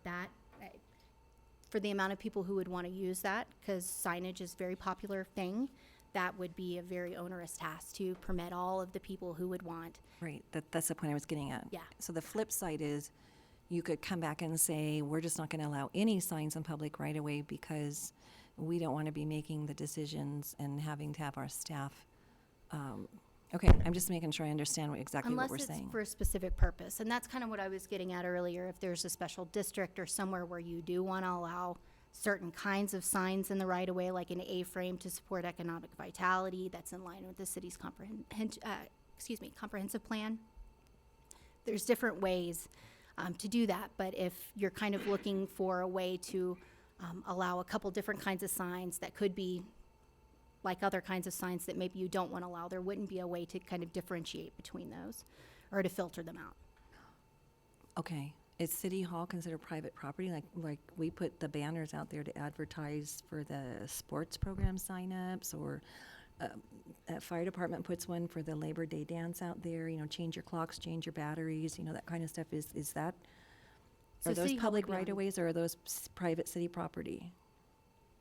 for the amount of people who would want to use that, because signage is a very popular thing, that would be a very onerous task to permit all of the people who would want. right, that's the point I was getting at. Yeah. So the flip side is, you could come back and say, we're just not going to allow any signs on public right away because we don't want to be making the decisions and having to have our staff. Okay, I'm just making sure I understand exactly what we're saying. Unless it's for a specific purpose. And that's kind of what I was getting at earlier. If there's a special district or somewhere where you do want to allow certain kinds of signs in the right of way, like an A-frame to support economic vitality, that's in line with the city's comprehensive plan. There's different ways to do that. But if you're kind of looking for a way to allow a couple different kinds of signs that could be like other kinds of signs that maybe you don't want to allow, there wouldn't be a way to kind of differentiate between those or to filter them out. Okay, is City Hall considered private property? Like we put the banners out there to advertise for the sports program signups, or fire department puts one for the Labor Day dance out there, change your clocks, change your batteries, that kind of stuff. Is that, So are those City Hall public would be on- right-of-ways, or are those private city property?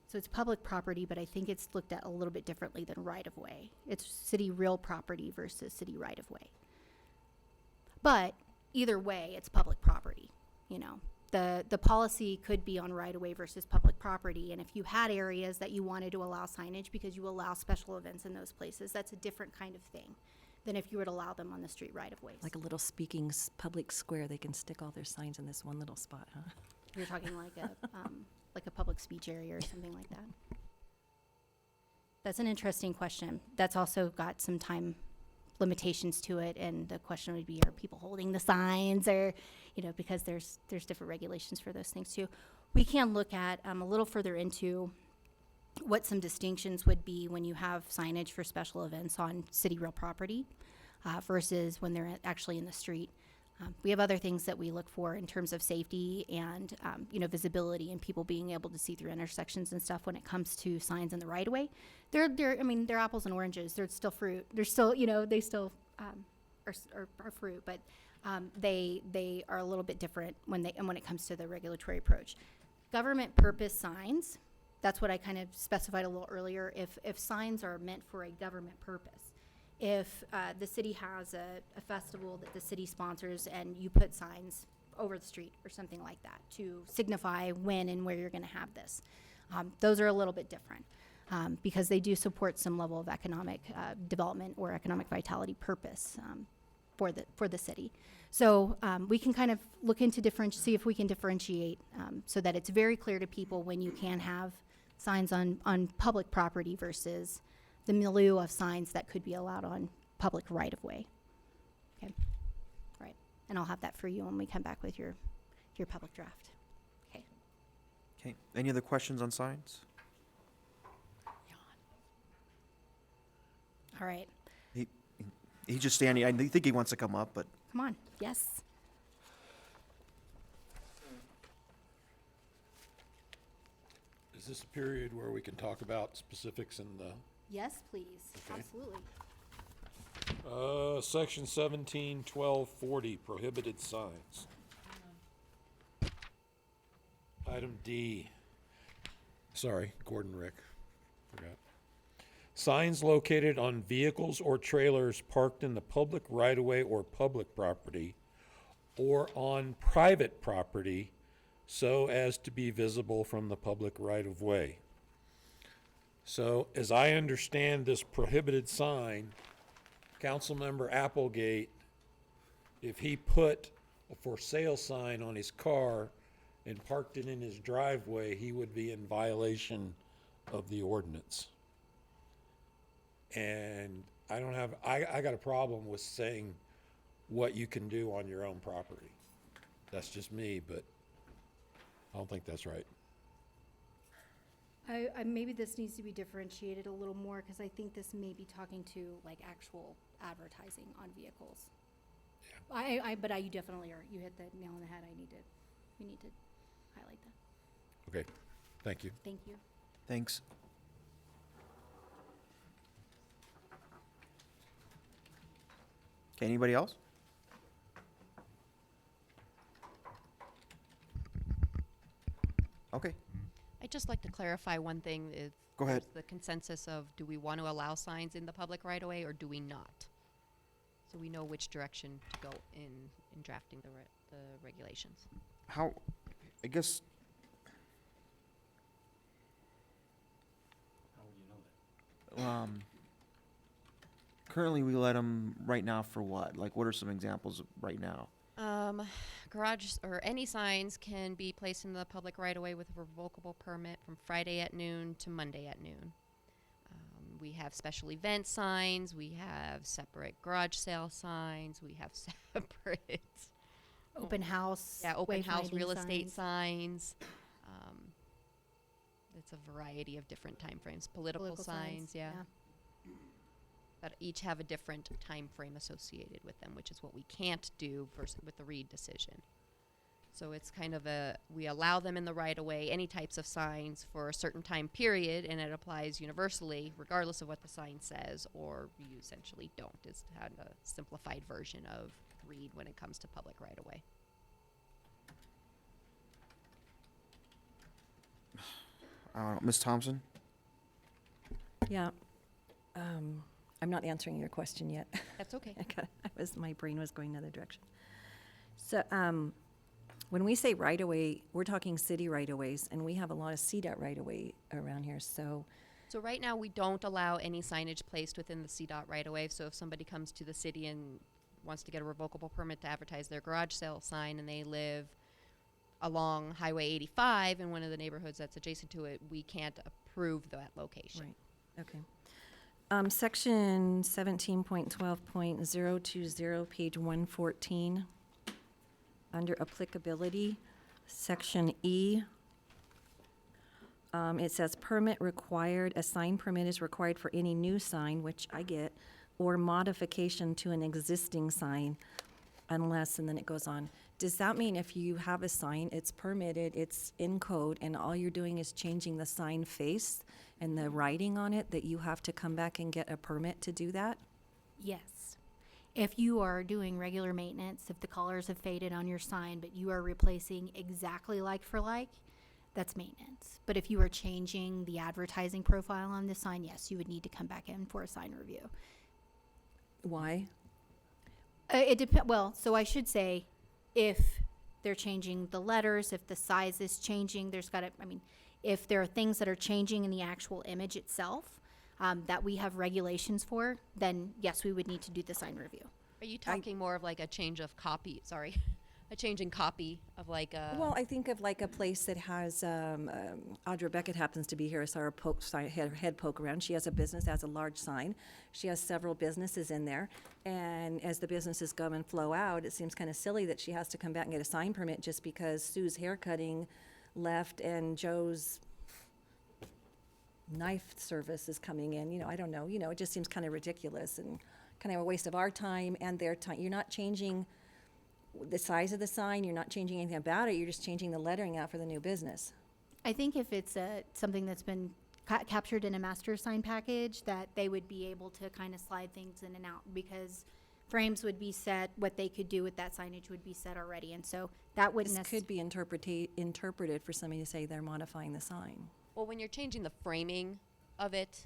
So it's public property, but I think it's looked at a little bit differently than right-of-way. It's city real property versus city right-of-way. But either way, it's public property, The policy could be on right-of-way versus public property, and if you had areas that you wanted to allow signage because you allow special events in those places, that's a different kind of thing than if you would allow them on the street right-of-ways. Like a little speaking public square, they can stick all their signs in this one little spot, huh? You're talking like a public speech area or something like that. That's an interesting question. That's also got some time limitations to it, and the question would be, are people holding the signs, or, because there's different regulations for those things too. We can look at a little further into what some distinctions would be when you have signage for special events on city real property versus when they're actually in the street. We have other things that we look for in terms of safety and, visibility and people being able to see through intersections and stuff when it comes to signs in the right of way. They're apples and oranges. They're still fruit. They're still, they still are fruit, but they are a little bit different when it comes to the regulatory approach. Government purpose signs, that's what I kind of specified a little earlier. If signs are meant for a government purpose, if the city has a festival that the city sponsors and you put signs over the street or something like that to signify when and where you're going to have this, those are a little bit different because they do support some level of economic development or economic vitality purpose for the city. So we can kind of look into see if we can differentiate so that it's very clear to people when you can have signs on public property versus the milieu of signs that could be allowed on public right-of-way. Okay, right. And I'll have that for you when we come back with your public draft. Okay, any other questions on signs? All right, He's just standing, I think he wants to come up, but come on. Yes. Is this a period where we can talk about specifics in the, Yes, please. Okay. Absolutely. section 17-1240, prohibited signs? Item D. Sorry, Gordon Rick, forgot. Signs located on vehicles or trailers parked in the public right-of-way or public property or on private property so as to be visible from the public right-of-way. So, as I understand this prohibited sign, Councilmember Applegate, if he put a for sale sign on his car and parked it in his driveway, he would be in violation of the ordinance. And I don't have, I got a problem with saying what you can do on your own property. That's just me, but I don't think that's right. Maybe this needs to be differentiated a little more, because I think this may be talking to like actual advertising on vehicles. But you definitely are, you hit the nail on the head. We need to highlight that. Okay, thank you. Thank you. thanks. Okay, anybody else? Okay, I'd just like to clarify one thing. Is Go ahead. there's the consensus of, do we want to allow signs in the public right away or do we not? So we know which direction to go in drafting the regulations. how, I guess, How would you know that? currently we let them right now for what? Like, what are some examples right now? Garage or any signs can be placed in the public right away with a revocable permit from Friday at noon to Monday at noon. We have special event signs, we have separate garage sale signs, we have separate Open house. open house wayfinding real estate signs. signs. It's a variety of different timeframes. Political signs, yeah. That each have a different time frame associated with them, which is what we can't do with the Reed decision. So it's kind of we allow them in the right of way, any types of signs for a certain time period, and it applies universally, regardless of what the sign says, or you essentially don't. It's kind of a simplified version of Reed when it comes to public right of way. I don't know, Ms. Thompson? Yeah. I'm not answering your question yet. That's okay. My brain was going another direction. So, when we say right-of-way, we're talking city right-of-ways, and we have a lot of CDOT right-of-way around here, so. So right now, we don't allow any signage placed within the CDOT right-of-way. So if somebody comes to the city and wants to get a revocable permit to advertise their garage sale sign, and they live along Highway 85 in one of the neighborhoods that's adjacent to it, we can't approve that location. Right, okay. Section 17.12.020, page 114, under applicability, section E. It says permit required, a sign permit is required for any new sign, which I get, or modification to an existing sign, unless, and then it goes on. Does that mean if you have a sign, it's permitted, it's in code, and all you're doing is changing the sign face and the writing on it, that you have to come back and get a permit to do that? Yes. If you are doing regular maintenance, if the colors have faded on your sign, but you are replacing exactly like for like, that's maintenance. But if you are changing the advertising profile on the sign, yes, you would need to come back in for a sign review. Why? Well, so I should say, if they're changing the letters, if the size is changing, if there are things that are changing in the actual image itself, that we have regulations for, then yes, we would need to do the sign review. Are you talking more of like a change of copy? Sorry, a change in copy of like a. Well, I think of like a place that has, Audra Beckett happens to be here, I saw her head poke around. She has a business, has a large sign. She has several businesses in there. And as the businesses come and flow out, it seems kind of silly that she has to come back and get a sign permit just because Sue's Hair Cutting left and Joe's knife service is coming in, I don't know, it just seems kind of ridiculous and kind of a waste of our time and their time. You're not changing the size of the sign, you're not changing anything about it, you're just changing the lettering out for the new business. I think if it's something that's been captured in a master sign package, that they would be able to kind of slide things in and out, because frames would be set, what they could do with that signage would be set already, and so that wouldn't This could be interpreted for somebody to say they're modifying the sign. Well, when you're changing the framing of it,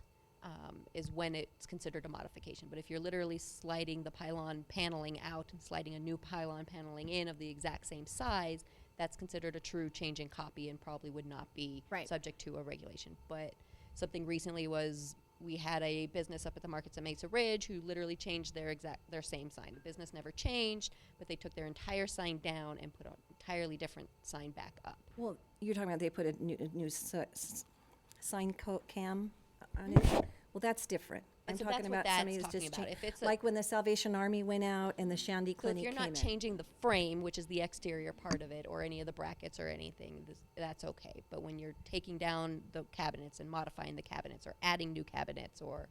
is when it's considered a modification. But if you're literally sliding the pylon paneling out and sliding a new pylon paneling in of the exact same size, that's considered a true change in copy and probably would not be Right. subject to a regulation. But something recently was, we had a business up at the markets at Mesa Ridge who literally changed their same sign. The business never changed, but they took their entire sign down and put an entirely different sign back up. Well, you're talking about they put a new sign cam on it? Well, that's different. I'm And so talking that's what about that's somebody who's talking just about. If it's a- like when the Salvation Army went out and the Shandy So if Clinic you're came not in. changing the frame, which is the exterior part of it, or any of the brackets or anything, that's okay. But when you're taking down the cabinets and modifying the cabinets or adding new cabinets or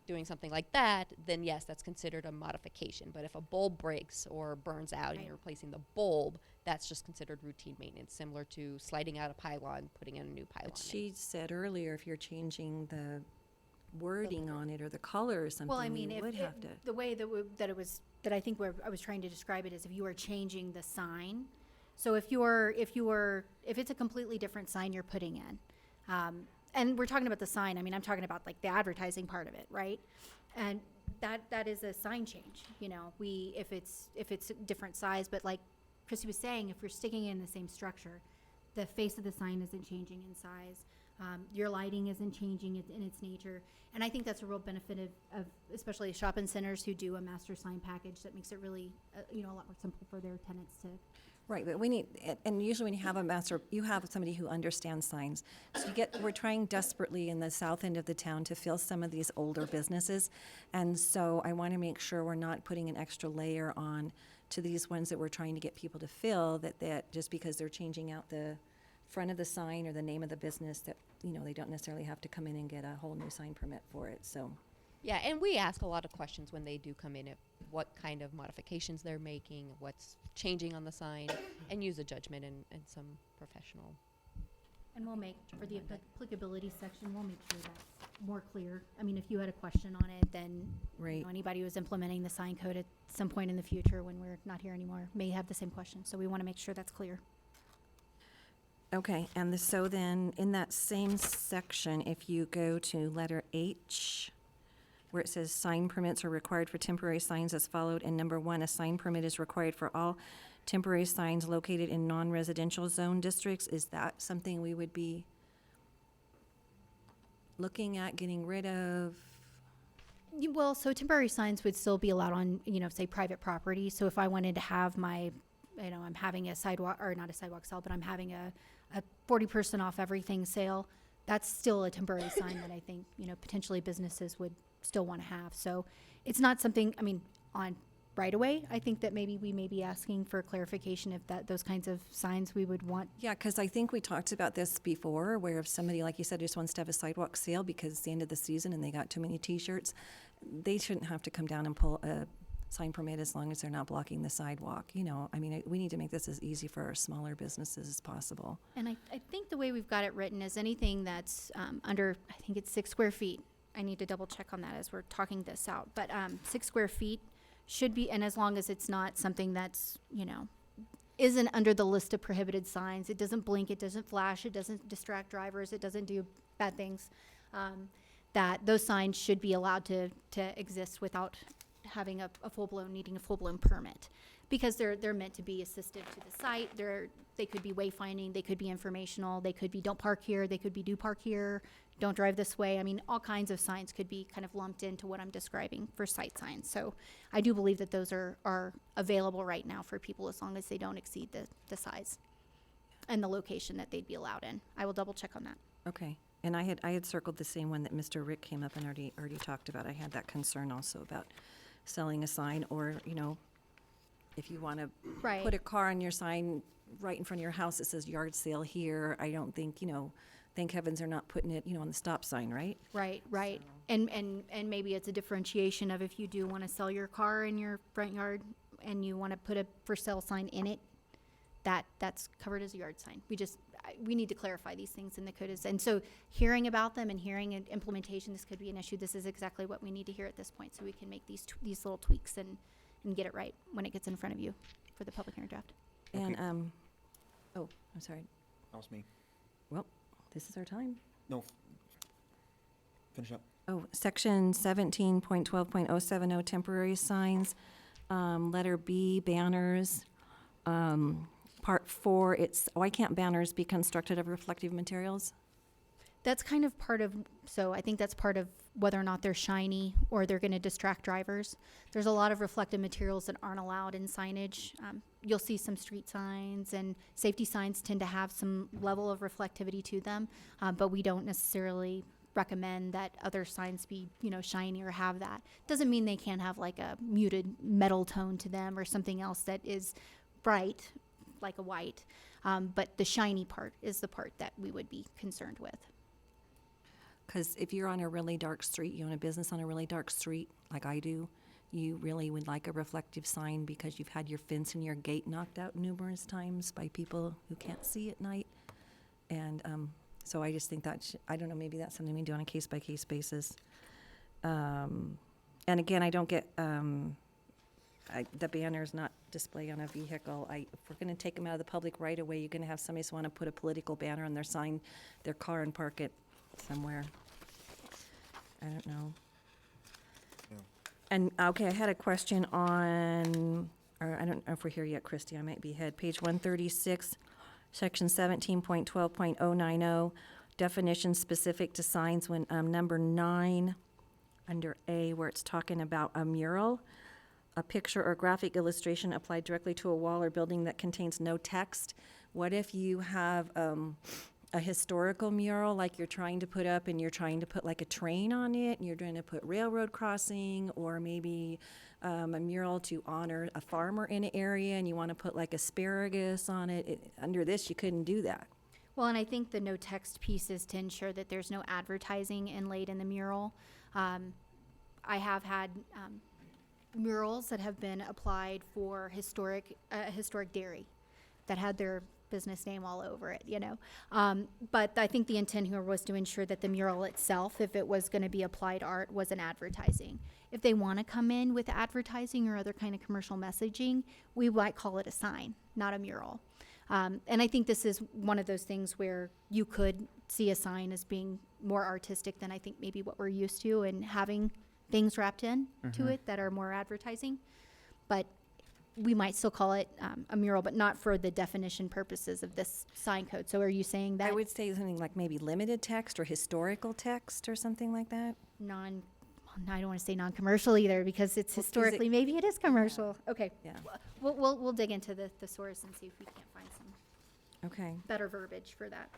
doing something like that, then yes, that's considered a modification. But if a bulb breaks or burns out and Right. you're replacing the bulb, that's just considered routine maintenance, similar to sliding out a pylon, putting in a new pylon. But she said earlier, if you're changing the wording on it or the color or something, Well, I mean, you if would have to. the way that I think I was trying to describe it is if you are changing the sign. So if it's a completely different sign you're putting in, and we're talking about the sign. I mean, I'm talking about like the advertising part of it, right? And that is a sign change. If it's a different size, but like Chrissy was saying, if you're sticking it in the same structure, the face of the sign isn't changing in size. Your lighting isn't changing in its nature. And I think that's a real benefit of especially shopping centers who do a master sign package that makes it really, a lot more simple for their tenants to. Right, but we need, and usually when you have a master, you have somebody who understands signs. So we're trying desperately in the south end of the town to fill some of these older businesses. And so I want to make sure we're not putting an extra layer on to these ones that we're trying to get people to fill, that just because they're changing out the front of the sign or the name of the business, that, they don't necessarily have to come in and get a whole new sign permit for it, so. Yeah, and we ask a lot of questions when they do come in, what kind of modifications they're making, what's changing on the sign, and use a judgment and some professional. And we'll make, for the applicability section, we'll make sure that's more clear. I mean, if you had a question on it, then Right. Anybody who's implementing the sign code at some point in the future when we're not here anymore may have the same question. So we want to make sure that's clear. Okay, and so then, in that same section, if you go to letter H, where it says sign permits are required for temporary signs as followed, and number 1, a sign permit is required for all temporary signs located in non-residential zone districts, is that something we would be looking at getting rid of? Well, so temporary signs would still be allowed on, say private property. So if I wanted to have my, I'm having a sidewalk, or not a sidewalk sale, but I'm having a 40% off everything sale, that's still a temporary sign that I think, potentially businesses would still want to have. So it's not something, on right away, I think that maybe we may be asking for clarification if those kinds of signs we would want. Yeah, because I think we talked about this before, where if somebody, like you said, just wants to have a sidewalk sale because it's the end of the season and they got too many T-shirts, they shouldn't have to come down and pull a sign permit as long as they're not blocking the sidewalk. We need to make this as easy for our smaller businesses as possible. And I think the way we've got it written is anything that's under, I think it's 6 square feet. I need to double check on that as we're talking this out. But 6 square feet should be, and as long as it's not something that's, isn't under the list of prohibited signs, it doesn't blink, it doesn't flash, it doesn't distract drivers, it doesn't do bad things, that those signs should be allowed to exist without having needing a full-blown permit, because they're meant to be assistive to the site. They could be wayfinding, they could be informational, they could be don't park here, they could be do park here, don't drive this way. All kinds of signs could be kind of lumped into what I'm describing for site signs. So I do believe that those are available right now for people as long as they don't exceed the size and the location that they'd be allowed in. I will double check on that. Okay, and I had circled the same one that Mr. Rick came up and already talked about. I had that concern also about selling a sign, or, if you want to Right. put a car on your sign, right in front of your house that says yard sale here, I don't think, thank heavens they're not putting it, on the stop sign, right? Right, right. And maybe it's a differentiation of if you do want to sell your car in your front yard and you want to put a for sale sign in it, that's covered as a yard sign. We need to clarify these things in the code. And so hearing about them and hearing an implementation, this could be an issue. This is exactly what we need to hear at this point, so we can make these little tweaks and get it right when it gets in front of you for the public hearing draft. And, oh, I'm sorry. That was me. Well, this is our time. No. Finish up. Oh, section 17.12.070, temporary signs. Letter B, banners. Part 4, why can't banners be constructed of reflective materials? That's kind of I think that's part of whether or not they're shiny or they're going to distract drivers. There's a lot of reflective materials that aren't allowed in signage. You'll see some street signs, and safety signs tend to have some level of reflectivity to them, but we don't necessarily recommend that other signs be, shiny or have that. Doesn't mean they can't have like a muted metal tone to them or something else that is bright, like a white. But the shiny part is the part that we would be concerned with. Because if you're on a really dark street, you own a business on a really dark street, like I do, you really would like a reflective sign because you've had your fence and your gate knocked out numerous times by people who can't see at night. And so I just think I don't know, maybe that's something we do on a case-by-case basis. And again, I don't get, the banners not display on a vehicle. If we're going to take them out of the public right away, you're going to have somebody want to put a political banner on their car and park it somewhere. I don't know. Yeah. And, okay, I had a question on, or I don't know if we're here yet, Christy, I might be ahead. Page 136, section 17.12.090, definitions specific to signs when, number 9, under A, where it's talking about a mural, a picture or graphic illustration applied directly to a wall or building that contains no text. What if you have, a historical mural like you're trying to put up and you're trying to put like a train on it and you're trying to put railroad crossing, or maybe a mural to honor a farmer in an area and you want to put like asparagus on it? Under this, you couldn't do that. Well, and I think the no text piece is to ensure that there's no advertising inlaid in the mural. I have had murals that have been applied for historic dairy that had their business name all over it, but I think the intent here was to ensure that the mural itself, if it was going to be applied art, was an advertising. If they want to come in with advertising or other kind of commercial messaging, we might call it a sign, not a mural. And I think this is one of those things where you could see a sign as being more artistic than I think maybe what we're used to, and having things wrapped in to it that are more advertising. But we might still call it a mural, but not for the definition purposes of this sign code. So are you saying that I would say something like maybe limited text or historical text or something like that. I don't want to say non-commercial either, because it's historically, maybe it is commercial. Okay. Yeah. We'll dig into the source and see if we can't find some Okay. better verbiage for that.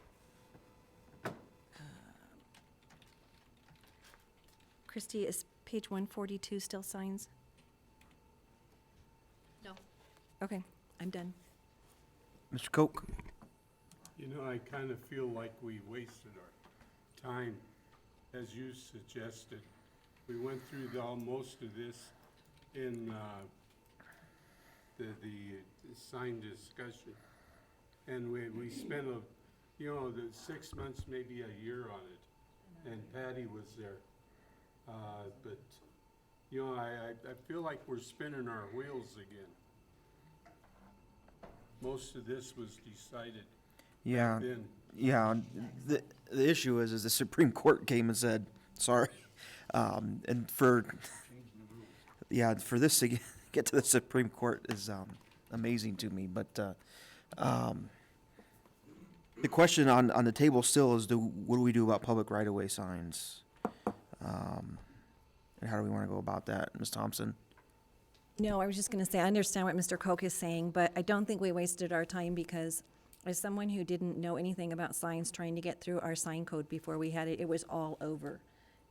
Christy, is page 142 still signs? No. Okay, I'm done. Mr. Koch? I kind of feel like we wasted our time, as you suggested. We went through most of this in the sign discussion. And we spent the 6 months, maybe a year on it. And Patty was there. But I feel like we're spinning our wheels again. Most of this was decided Yeah. back then. Yeah, the issue is the Supreme Court came and said, sorry. And for this to get to the Supreme Court is amazing to me. But the question on the table still is, what do we do about public right-of-way signs? And how do we want to go about that, Ms. Thompson? No, I was just going to say, I understand what Mr. Koch is saying, but I don't think we wasted our time, because as someone who didn't know anything about signs trying to get through our sign code before we had it, it was all over.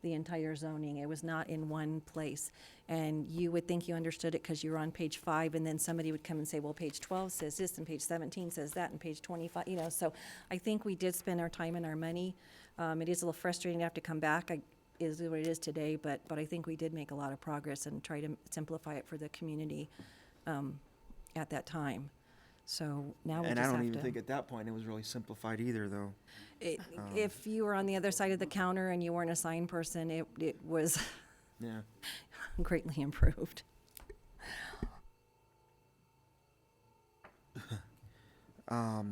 the entire zoning. It was not in one place. And you would think you understood it because you were on page 5, and then somebody would come and say, well, page 12 says this, and page 17 says that, and page 25, you know. So I think we did spend our time and our money. It is a little frustrating to have to come back, is what it is today, but I think we did make a lot of progress and try to simplify it for the community at that time. So now we And just I have don't to. even think at that point it was really simplified either, though. If you were on the other side of the counter and you weren't a sign person, it was Yeah. greatly improved. So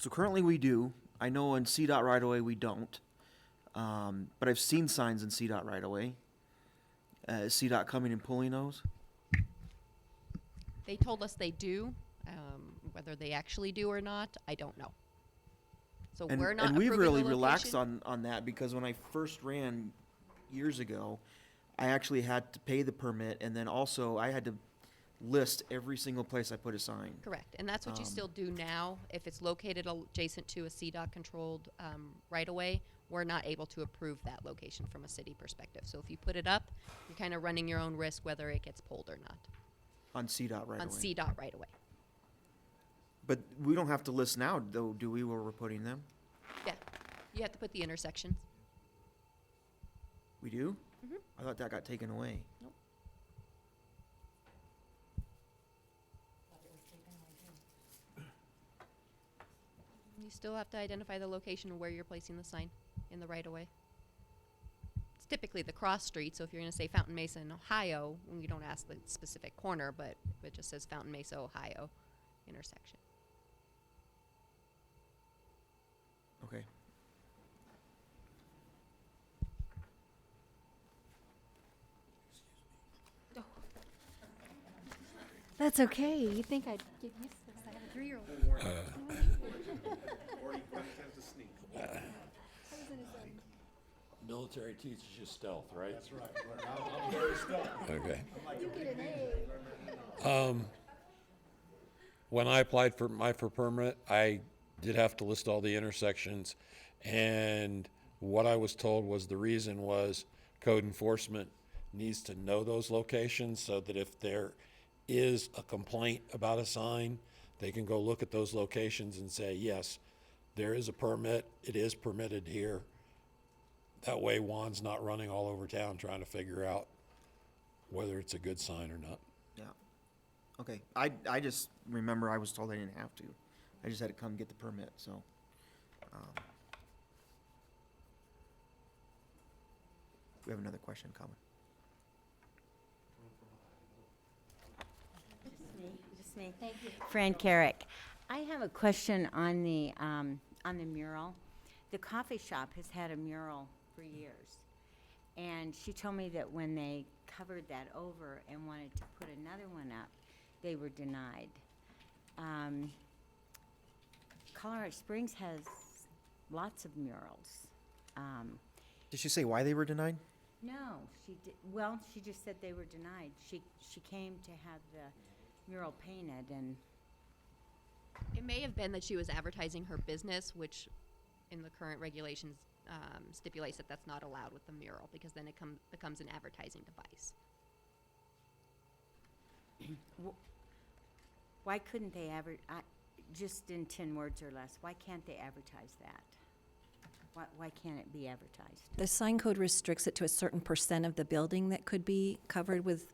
currently we do. I know in CDOT right away we don't. But I've seen signs in CDOT right away. Is CDOT coming and pulling those? They told us they do. Whether they actually do or not, I don't know. So we're not and we've approving really the relaxed location. on that, because when I first ran years ago, I actually had to pay the permit, and then also I had to list every single place I put a sign. Correct, and that's what you still do now. If it's located adjacent to a CDOT-controlled right-of-way, we're not able to approve that location from a city perspective. So if you put it up, you're kind of running your own risk whether it gets pulled or not On CDOT right on away. CDOT right-of-way. But we don't have to list now, though, do we, where we're putting them? Yeah, you have to put the intersections. We do? Mhm. I thought that got taken away. Nope. You still have to identify the location of where you're placing the sign in the right-of-way. It's typically the cross street, so if you're going to say Fountain Mesa in Ohio, you don't ask the specific corner, but it just says Fountain Mesa, Ohio intersection. Okay. That's okay. You think I'd get used to this? I have a 3-year-old. Military teaches you stealth, right? That's right. Okay. You get an A. When I applied for my permit, I did have to list all the intersections, and what I was told was the reason was code enforcement needs to know those locations so that if there is a complaint about a sign, they can go look at those locations and say, yes, there is a permit, it is permitted here. That way Juan's not running all over town trying to figure out whether it's a good sign or not. Yeah. Okay. I just remember I was told I didn't have to. I just had to come get the permit, so. We have another question coming. Just me. Thank you. Fran Carrick. I have a question on the mural. The coffee shop has had a mural for years. And she told me that when they covered that over and wanted to put another one up, they were denied. Colorado Springs has lots of murals. Did she say why they were denied? No, she did, well, she just said they were denied. She came to have the mural painted, and It may have been that she was advertising her business, which in the current regulations stipulates that that's not allowed with the mural, because then it becomes an advertising device. why couldn't they just in 10 words or less, why can't they advertise that? Why can't it be advertised? The sign code restricts it to a certain % of the building that could be covered with,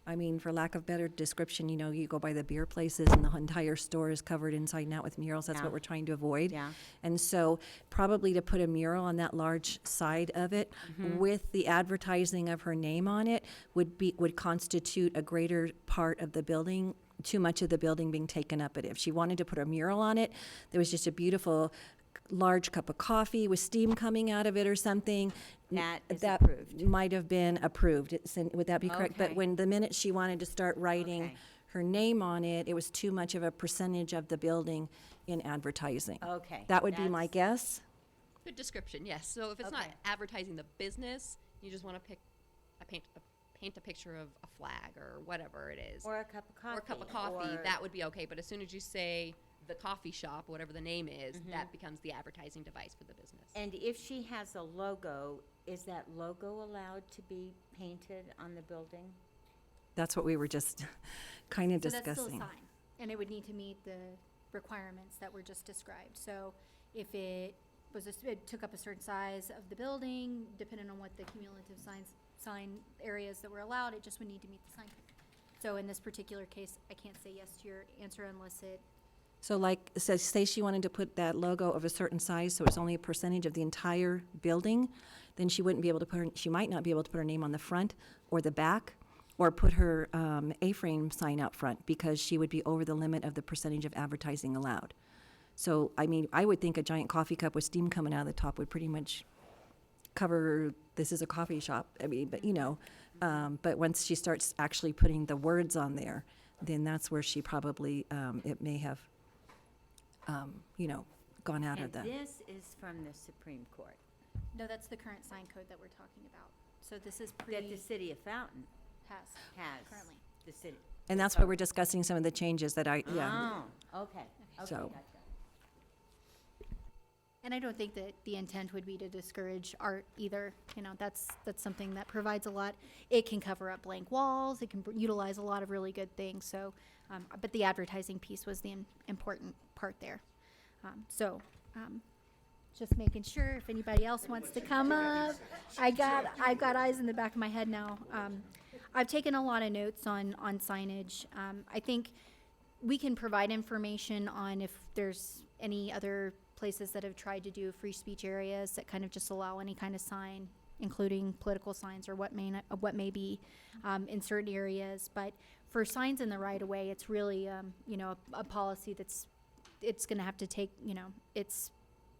I mean, for lack of better description, you go by the beer places and the entire store is covered inside and out with murals. That's Yeah. what we're trying to avoid. Yeah. And so probably to put a mural on that large side of it with the advertising of her name on it would constitute a greater part of the building, too much of the building being taken up. But if she wanted to put a mural on it, there was just a beautiful large cup of coffee with steam coming out of it or something. That is that approved. might have been approved. Would that be correct? But Okay. when the minute she wanted to start writing Okay. her name on it, it was too much of a percentage of the building in advertising. Okay. That would be my guess. Good description, yes. So if it's not Okay. advertising the business, you just want to paint a picture of a flag or whatever it is. Or a cup of coffee. Or a cup of coffee, or- that would be okay. But as soon as you say the coffee shop, whatever the name is, that becomes the advertising device for the business. And if she has a logo, is that logo allowed to be painted on the building? That's what we were just kind of So that's still a discussing. sign, and it would need to meet the requirements that were just described. So if it was, it took up a certain size of the building, depending on what the cumulative sign areas that were allowed, it just would need to meet the sign code. So in this particular case, I can't say yes to your answer unless it, So like, say she wanted to put that logo of a certain size, so it's only a percentage of the entire building, then she wouldn't be able to put her, she might not be able to put her name on the front or the back, or put her A-frame sign out front, because she would be over the limit of the percentage of advertising allowed. So, I mean, I would think a giant coffee cup with steam coming out of the top would pretty much cover, this is a coffee shop. I mean, but, you know, but once she starts actually putting the words on there, then that's where she probably, it may have, you know, gone out of And the. this is from the Supreme Court, no, that's the current sign code that we're talking about. So this is that the city of Fountain has. currently. The city. And that's why we're discussing some of the changes that I, yeah. Oh, okay, okay, So- gotcha. And I don't think that the intent would be to discourage art either. You know, that's something that provides a lot. It can cover up blank walls. It can utilize a lot of really good things. So, but the advertising piece was the important part there. Just making sure if anybody else wants to come up. I've got eyes in the back of my head now. I've taken a lot of notes on signage. I think we can provide information on if there's any other places that have tried to do free speech areas that kind of just allow any kind of sign, including political signs or what may be in certain areas. But for signs in the right of way, it's really you know, a policy it's going to have to take, you know, it's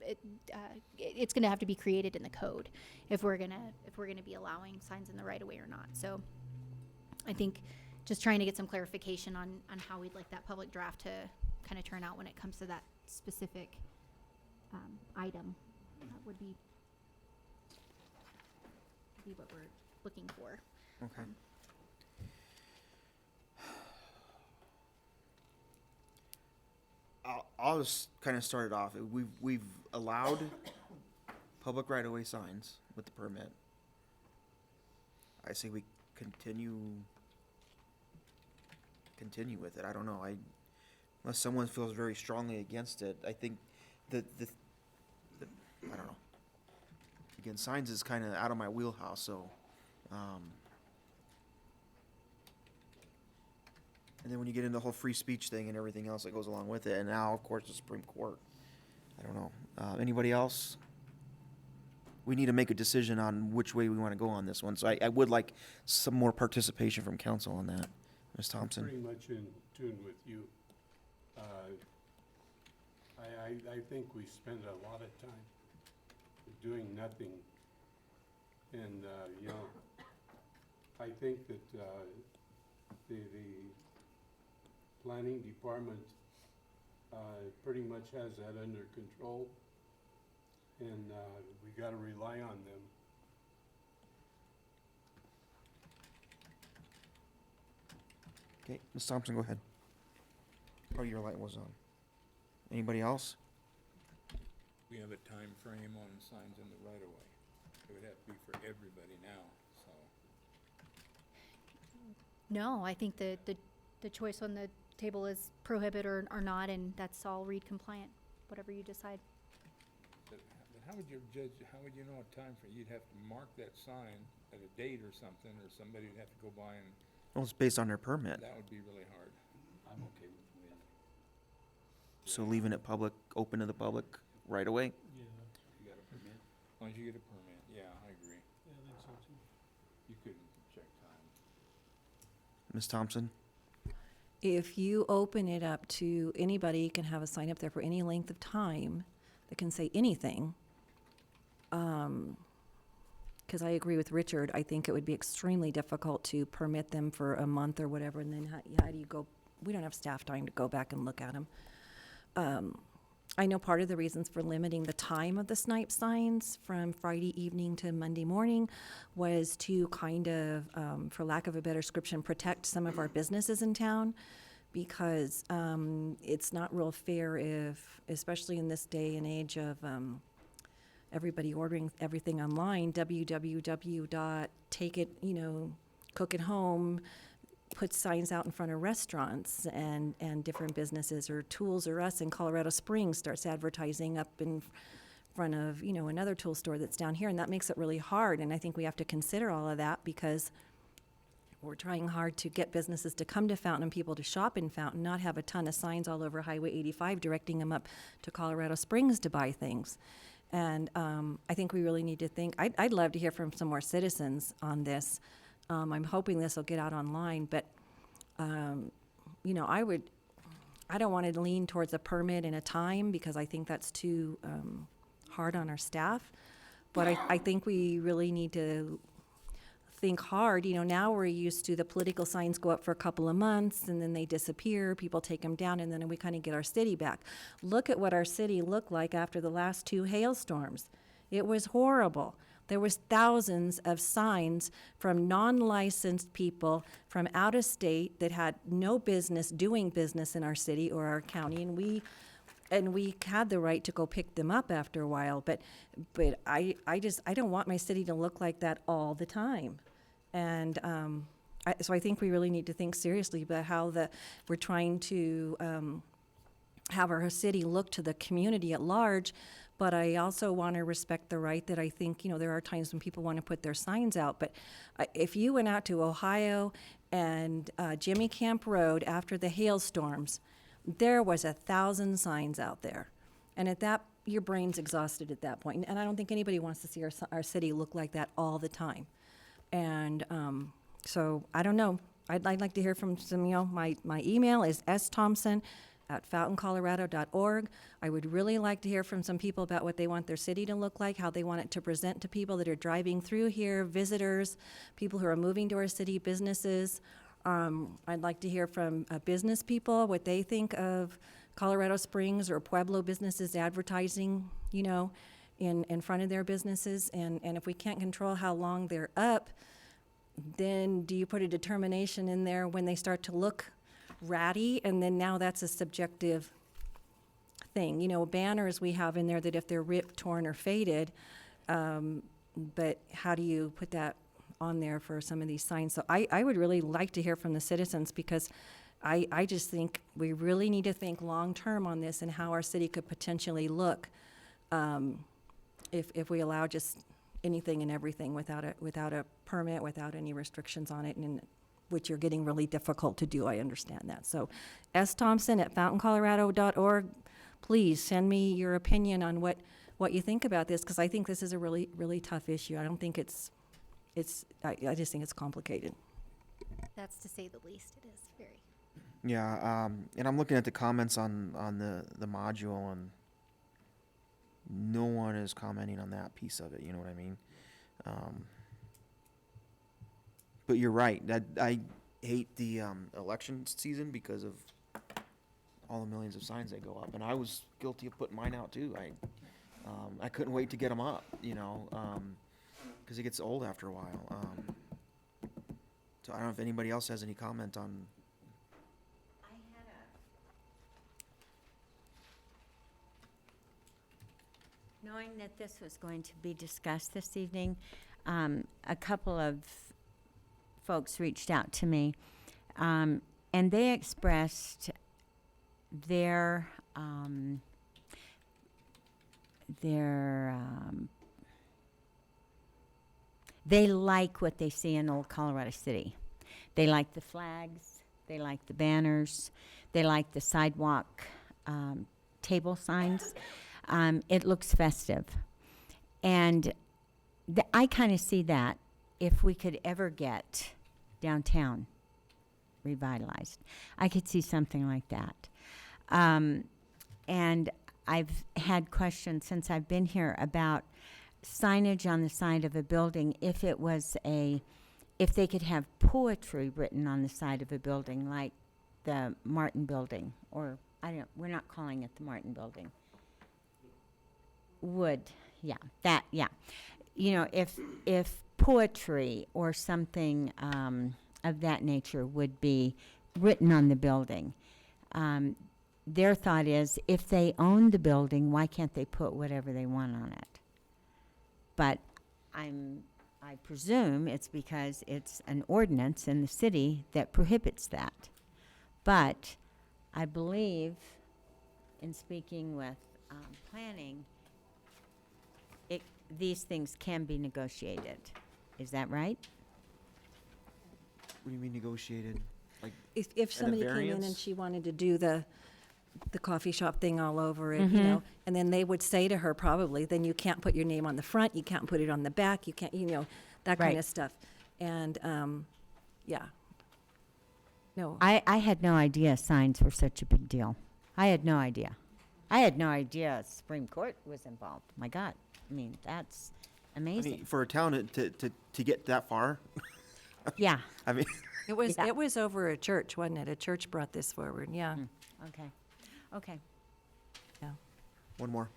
going to have to be created in the code if we're gonna be allowing signs in the right of way or not. So I think just trying to get some clarification on how we'd like that public draft to kind of turn out when it comes to that specific item would be what we're looking for. Okay. I'll just kind of start it off. We've allowed public right-of-way signs with the permit. I say we continue with it. I don't know. Unless someone feels very strongly against it, I think the I don't know. Again, signs is kind of out of my wheelhouse, so. And then when you get into the whole free speech thing and everything else that goes along with it, and now, of course, the Supreme Court. I don't know. Anybody else? We need to make a decision on which way we want to go on this one. So I would like some more participation from council on that. Ms. Thompson? Pretty much in tune with you. I think we spend a lot of time doing nothing. And, you know, I think that the planning department pretty much has that under control. And we got to rely on them. Okay, Ms. Thompson, go ahead. Oh, your light was on. Anybody else? We have a time frame on signs in the right of way. It would have to be for everybody now, so. No, I think the choice on the table is prohibit or not, and that's all read compliant, whatever you decide. But how would you judge, how would you know a time frame? You'd have to mark that sign at a date or something, or somebody would have to go by and, Well, it's based on their permit. that would be really hard. I'm okay with when. So leaving it public, open to the public right away. You got a permit? As long as you get a permit, yeah, I agree. Yeah, I think so too. You couldn't check time. Ms. Thompson? If you open it up to anybody can have a sign up there for any length of time that can say anything, because I agree with Richard, I think it would be extremely difficult to permit them for a month or whatever, and then how do you go, we don't have staff time to go back and look at them. I know part of the reasons for limiting the time of the snipe signs from Friday evening to Monday morning was to kind of, for lack of a better description, protect some of our businesses in town, because it's not real fair if, especially in this day and age of everybody ordering everything online, cook at home, put signs out in front of restaurants and different businesses, or Tools R Us in Colorado Springs starts advertising up in front of, another tool store that's down here, and that makes it really hard. And I think we have to consider all of that, because we're trying hard to get businesses to come to Fountain and people to shop in Fountain, not have a ton of signs all over Highway 85 directing them up to Colorado Springs to buy things. And I think we really need to think, I'd love to hear from some more citizens on this. I'm hoping this will get out online, but, I don't want to lean towards a permit and a time, because I think that's too hard on our staff. But I think we really need to think hard. Now we're used to the political signs go up for a couple of months and then they disappear, people take them down, and then we kind of get our city back. Look at what our city looked like after the last 2 hailstorms. It was horrible. There was thousands of signs from non-licensed people from out of state that had no business doing business in our city or our county, and we had the right to go pick them up after a while. But I don't want my city to look like that all the time. And so I think we really need to think seriously about how we're trying to have our city look to the community at large. But I also want to respect the right that I think, there are times when people want to put their signs out. But if you went out to Ohio and Jimmy Camp Road after the hailstorms, there was 1,000 signs out there. And at that, your brain's exhausted at that point. And I don't think anybody wants to see our city look like that all the time. And so I don't know. I'd like to hear from some, my email is sthompson@fountaincolorado.org. I would really like to hear from some people about what they want their city to look like, how they want it to present to people that are driving through here, visitors, people who are moving to our city, businesses. I'd like to hear from business people, what they think of Colorado Springs or Pueblo businesses advertising, in front of their businesses. And if we can't control how long they're up, then do you put a determination in there when they start to look ratty? And then now that's a subjective thing. Banners we have in there that if they're ripped, torn, or faded, but how do you put that on there for some of these signs? So I would really like to hear from the citizens, because I just think we really need to think long-term on this and how our city could potentially look if we allow just anything and everything without a permit, without any restrictions on it, and which are getting really difficult to do. I understand that. So sthompson@fountaincolorado.org, please send me your opinion on what you think about this, because I think this is a really, really tough issue. I don't think I just think it's complicated. That's to say the least. It is very. Yeah, and I'm looking at the comments on the module, and no one is commenting on that piece of it, you know what I mean? But you're right, I hate the election season because of all the millions of signs that go up, and I was guilty of putting mine out too. I couldn't wait to get them up, because it gets old after a while. So I don't know if anybody else has any comment on. Knowing that this was going to be discussed this evening, a couple of folks reached out to me, and they expressed their they like what they see in Old Colorado City. They like the flags, they like the banners, they like the sidewalk table signs. It looks festive. And I kind of see that if we could ever get downtown revitalized. I could see something like that. And I've had questions since I've been here about signage on the side of a building, if they could have poetry written on the side of a building, like the Martin Building, or we're not calling it the Martin Building. If poetry or something of that nature would be written on the building, their thought is, if they own the building, why can't they put whatever they want on it? But I presume it's because it's an ordinance in the city that prohibits that. But I believe, in speaking with planning, these things can be negotiated. Is that right? What do you mean negotiated? Like, If somebody came in and variance? she wanted to do the coffee shop thing all over it, Mm-hmm. you know, and then they would say to her probably, then you can't put your name on the front, you can't put it on the back, you can't, you know, that kind Right. of stuff. And, yeah. No. I had no idea signs were such a big deal. I had no idea. I had no idea Supreme Court was involved. My God. I mean, that's I amazing. mean, for a town to get that far, Yeah. I mean, It was, Yeah. it was over a church, wasn't it? A church brought this forward, yeah. Okay. Okay. one more.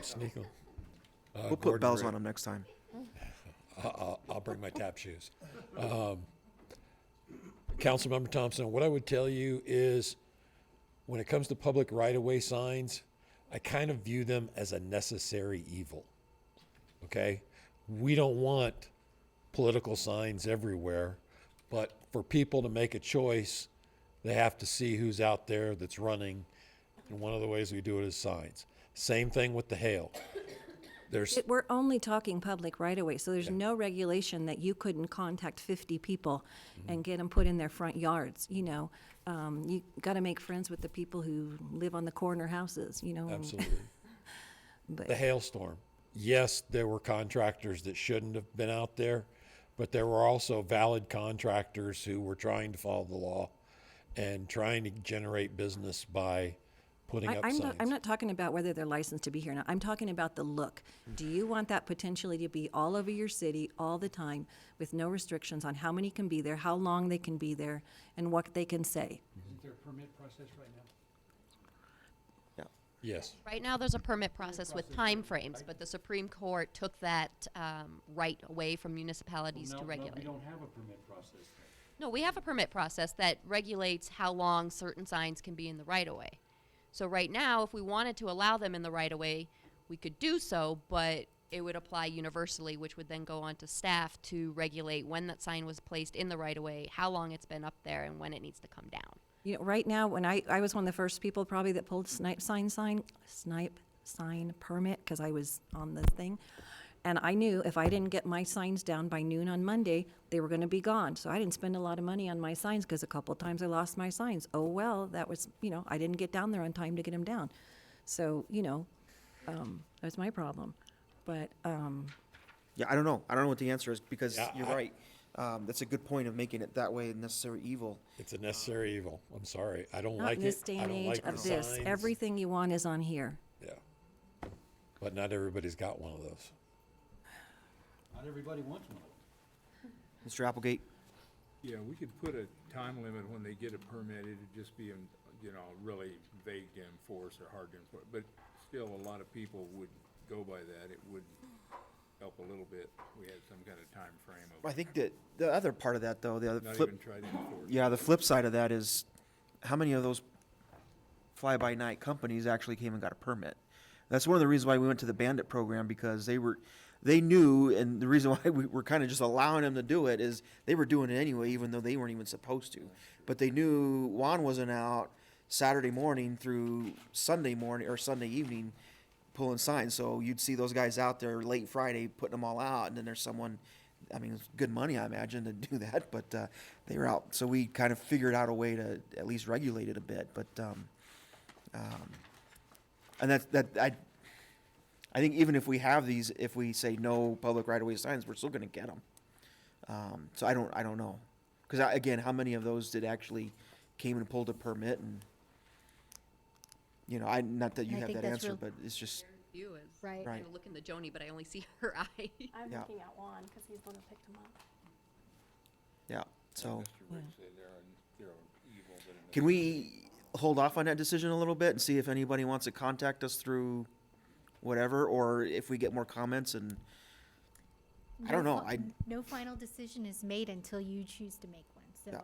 Sneak 'em. We'll put Gordon bells Rick. on them next time. I'll bring my tap shoes. Councilmember Thompson, what I would tell you is, when it comes to public right-of-way signs, I kind of view them as a necessary evil. Okay? We don't want political signs everywhere, but for people to make a choice, they have to see who's out there that's running, and one of the ways we do it is signs. Same thing with the hail. There's, We're only talking public right away, so there's no regulation that you couldn't contact 50 people and get them put in their front yards, you know. You gotta make friends with the people who live on the corner houses, you know. absolutely. But The hailstorm. Yes, there were contractors that shouldn't have been out there, but there were also valid contractors who were trying to follow the law and trying to generate business by putting up signs. I'm not talking about whether they're licensed to be here or not. I'm talking about the look. Do you want that potentially to be all over your city all the time with no restrictions on how many can be there, how long they can be there, and what they can say? Isn't there a permit process right now? Yes. Right now, there's a permit process with timeframes, but the Supreme Court took that right away from municipalities to regulate. We don't have a permit process then. No, we have a permit process that regulates how long certain signs can be in the right-of-way. So right now, if we wanted to allow them in the right-of-way, we could do so, but it would apply universally, which would then go on to staff to regulate when that sign was placed in the right-of-way, how long it's been up there, and when it needs to come down. You know, right now, when I was one of the first people probably that pulled snipe sign permit, because I was on the thing. And I knew if I didn't get my signs down by noon on Monday, they were gonna be gone. So I didn't spend a lot of money on my signs, because a couple of times I lost my signs. Oh, well, that was, you know, I didn't get down there on time to get them down. So, you know, that's my problem. But, Yeah, I don't know. I don't know what the answer is, because Yeah, you're right. That's a good point of making it that way, a necessary evil. It's a necessary evil. I'm sorry. I don't not like in it. this day I and don't age like the of this. signs. Everything you want is on here. Yeah. But not everybody's got one of those. Not everybody wants one. Mr. Applegate? Yeah, we could put a time limit when they get a permit. It'd just be, really vague to enforce or hard to enforce. But still, a lot of people would go by that. It would help a little bit. We had some kind of time frame I of think that the other part of that, though, the other not flip, even try to enforce. yeah, the flip side of that is, how many of those fly-by-night companies actually came and got a permit? That's one of the reasons why we went to the Bandit program, because they knew, and the reason why we were kind of just allowing them to do it is they were doing it anyway, even though they weren't even supposed to. But they knew Juan wasn't out Saturday morning through Sunday morning or Sunday evening pulling signs. So you'd see those guys out there late Friday putting them all out, and then there's someone, I mean, it's good money, I imagine, to do that, but they were out. So we kind of figured out a way to at least regulate it a bit. But and I think even if we have these, if we say no public right-of-way signs, we're still going to get them. So I don't know, because again, how many of those did actually came and pulled a permit? And not that you I have think that that's answer, real- but it's just You is Right. Right. kind of looking to Joni, but I only see her eye. I'm Yeah. looking at Juan, because he's the one who picked him up. yeah. So Mr. Rick said they're evil, but in the can we hold off on that decision a little bit and see if anybody wants to contact us through whatever, or if we get more comments and I don't know, No final decision is made until you choose to make one, so. Yeah.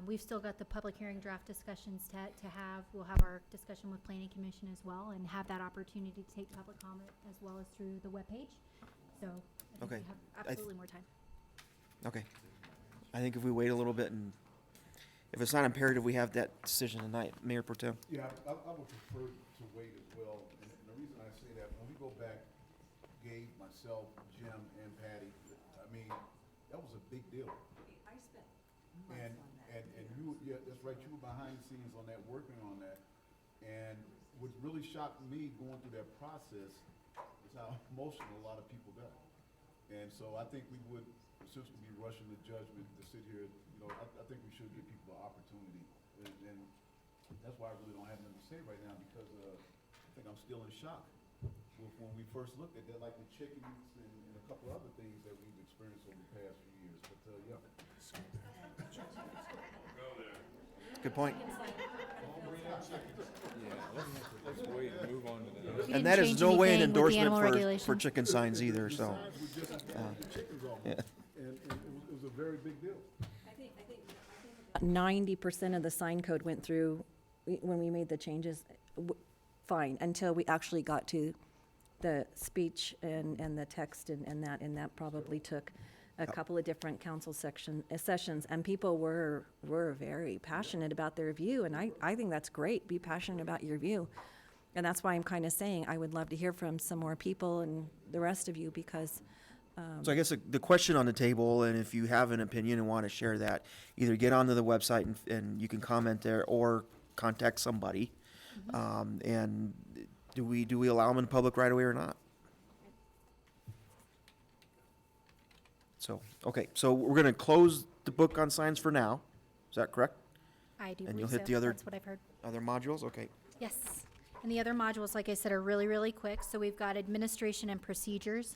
We've still got the public hearing draft discussions to have. We'll have our discussion with planning commission as well and have that opportunity to take public comment as well as through the webpage. So I think Okay. we have absolutely more time. Okay. I think if we wait a little bit and if it's not imperative, we have that decision tonight, Mayor Pro Tem. Yeah, I would prefer to wait as well, and the reason I say that, when we go back, Gabe, myself, Jim, and Patty, I mean, that was a big deal. I spent And you, yeah, that's right, you were behind the scenes on that, working on that. And what really shocked me going through that process is how emotional a lot of people got. And so I think we would, since we'd be rushing to judgment to sit here, you know, I think we should give people an opportunity. And that's why I really don't have nothing to say right now, because I think I'm still in shock with when we first looked at that, like the chickens and a couple other things that we've experienced over the past few years. But, yeah. Good point. Yeah, let's wait and move on to the next. We And didn't that is change no way an anything with the endorsement animal for regulation. chicken signs either, so. The chickens off, Yeah. and it was a very big deal. 90% of the sign code went through when we made the changes, fine, until we actually got to the speech and the text and that probably took a couple of different council sessions, and people were very passionate about their view, and I think that's great, be passionate about your view. And that's why I'm kind of saying I would love to hear from some more people and the rest of you, because So I guess the question on the table, and if you have an opinion and want to share that, either get onto the website and you can comment there, or contact somebody. And do we allow them in public right away or not? So, okay, so we're gonna close the book on signs for now. Is that correct? I do And believe you'll hit so. the other- That's what I've heard. Other modules? Okay. Yes. And the other modules, like I said, are really, really quick. So we've got administration and procedures.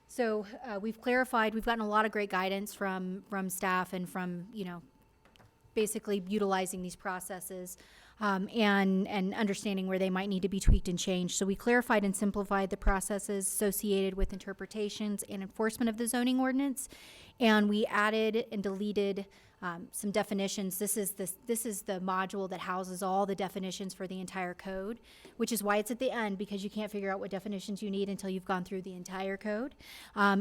So we've clarified, we've gotten a lot of great guidance from staff and from, basically utilizing these processes and understanding where they might need to be tweaked and changed. So we clarified and simplified the processes associated with interpretations and enforcement of the zoning ordinance. And we added and deleted some definitions. This is the module that houses all the definitions for the entire code, which is why it's at the end, because you can't figure out what definitions you need until you've gone through the entire code.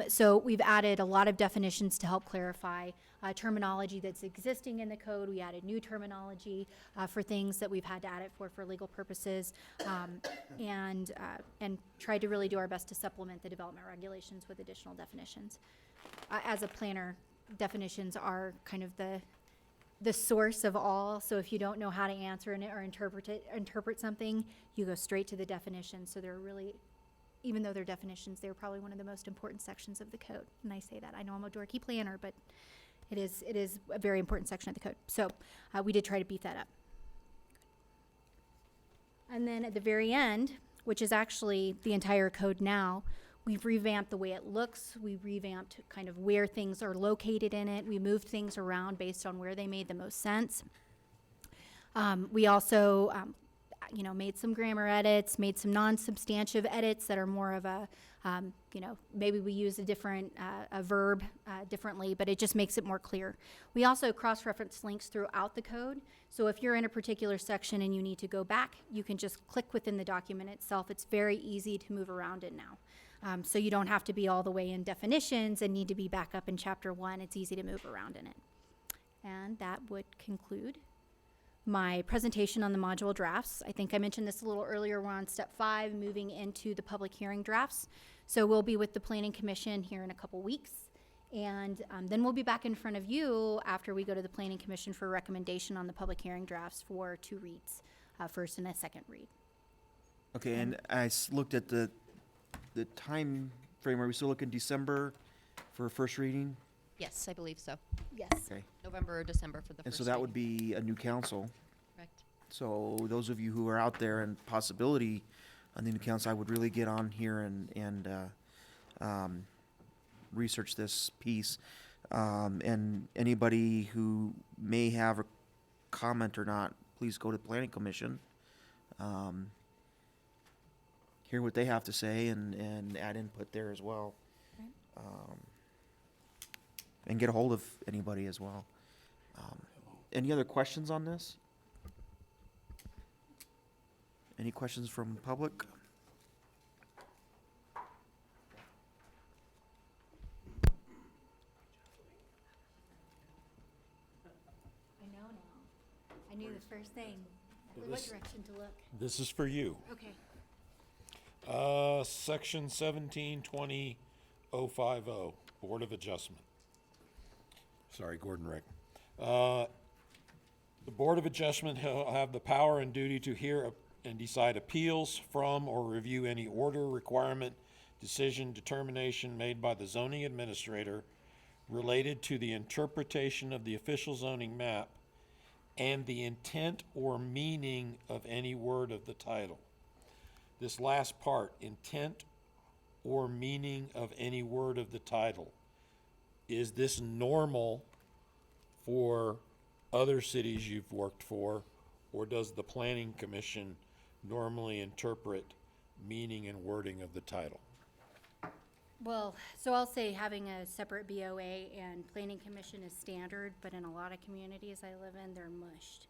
So we've added a lot of definitions to help clarify terminology that's existing in the code. We added new terminology for things that we've had to add it for legal purposes, and tried to really do our best to supplement the development regulations with additional definitions. As a planner, definitions are kind of the source of all. So if you don't know how to answer or interpret something, you go straight to the definition. So they're really, even though they're definitions, they're probably one of the most important sections of the code. And I say that, I know I'm a dorky planner, but it is a very important section of the code. So we did try to beef that up. And then at the very end, which is actually the entire code now, we've revamped the way it looks. We revamped kind of where things are located in it. We moved things around based on where they made the most sense. We also, made some grammar edits, made some non-substantive edits that are more of a, maybe we use a different a verb differently, but it just makes it more clear. We also cross-reference links throughout the code. So if you're in a particular section and you need to go back, you can just click within the document itself. It's very easy to move around it now. So you don't have to be all the way in definitions and need to be back up in chapter 1. It's easy to move around in it. And that would conclude my presentation on the module drafts. I think I mentioned this a little earlier. We're on step 5, moving into the public hearing drafts. So we'll be with the Planning Commission here in a couple weeks. And then we'll be back in front of you after we go to the Planning Commission for recommendation on the public hearing drafts for 2 reads, first and a second read. Okay, and I looked at the time frame. Are we still looking December for first reading? Yes, I believe so. Yes. Okay. November or December for the And first so that would reading. be a new council. Correct. So those of you who are out there and possibility on the new council, I would really get on here and research this piece. And anybody who may have a comment or not, please go to the Planning Commission. Hear what they have to say and add input there as well. Right. and get a hold of anybody as well. Any other questions on this? Any questions from public? I know now. I knew the first thing, what This- direction to look. This is for you. Okay. Section 1720.050, Board of Adjustment. Sorry, Gordon Rick. The Board of Adjustment have the power and duty to hear and decide appeals from or review any order, requirement, decision, determination made by the zoning administrator related to the interpretation of the official zoning map and the intent or meaning of any word of the title. This last part, intent or meaning of any word of the title, is this normal for other cities you've worked for, or does the Planning Commission normally interpret meaning and wording of the title? Well, so I'll say having a separate BOA and planning commission is standard, but in a lot of communities I live in, they're mushed.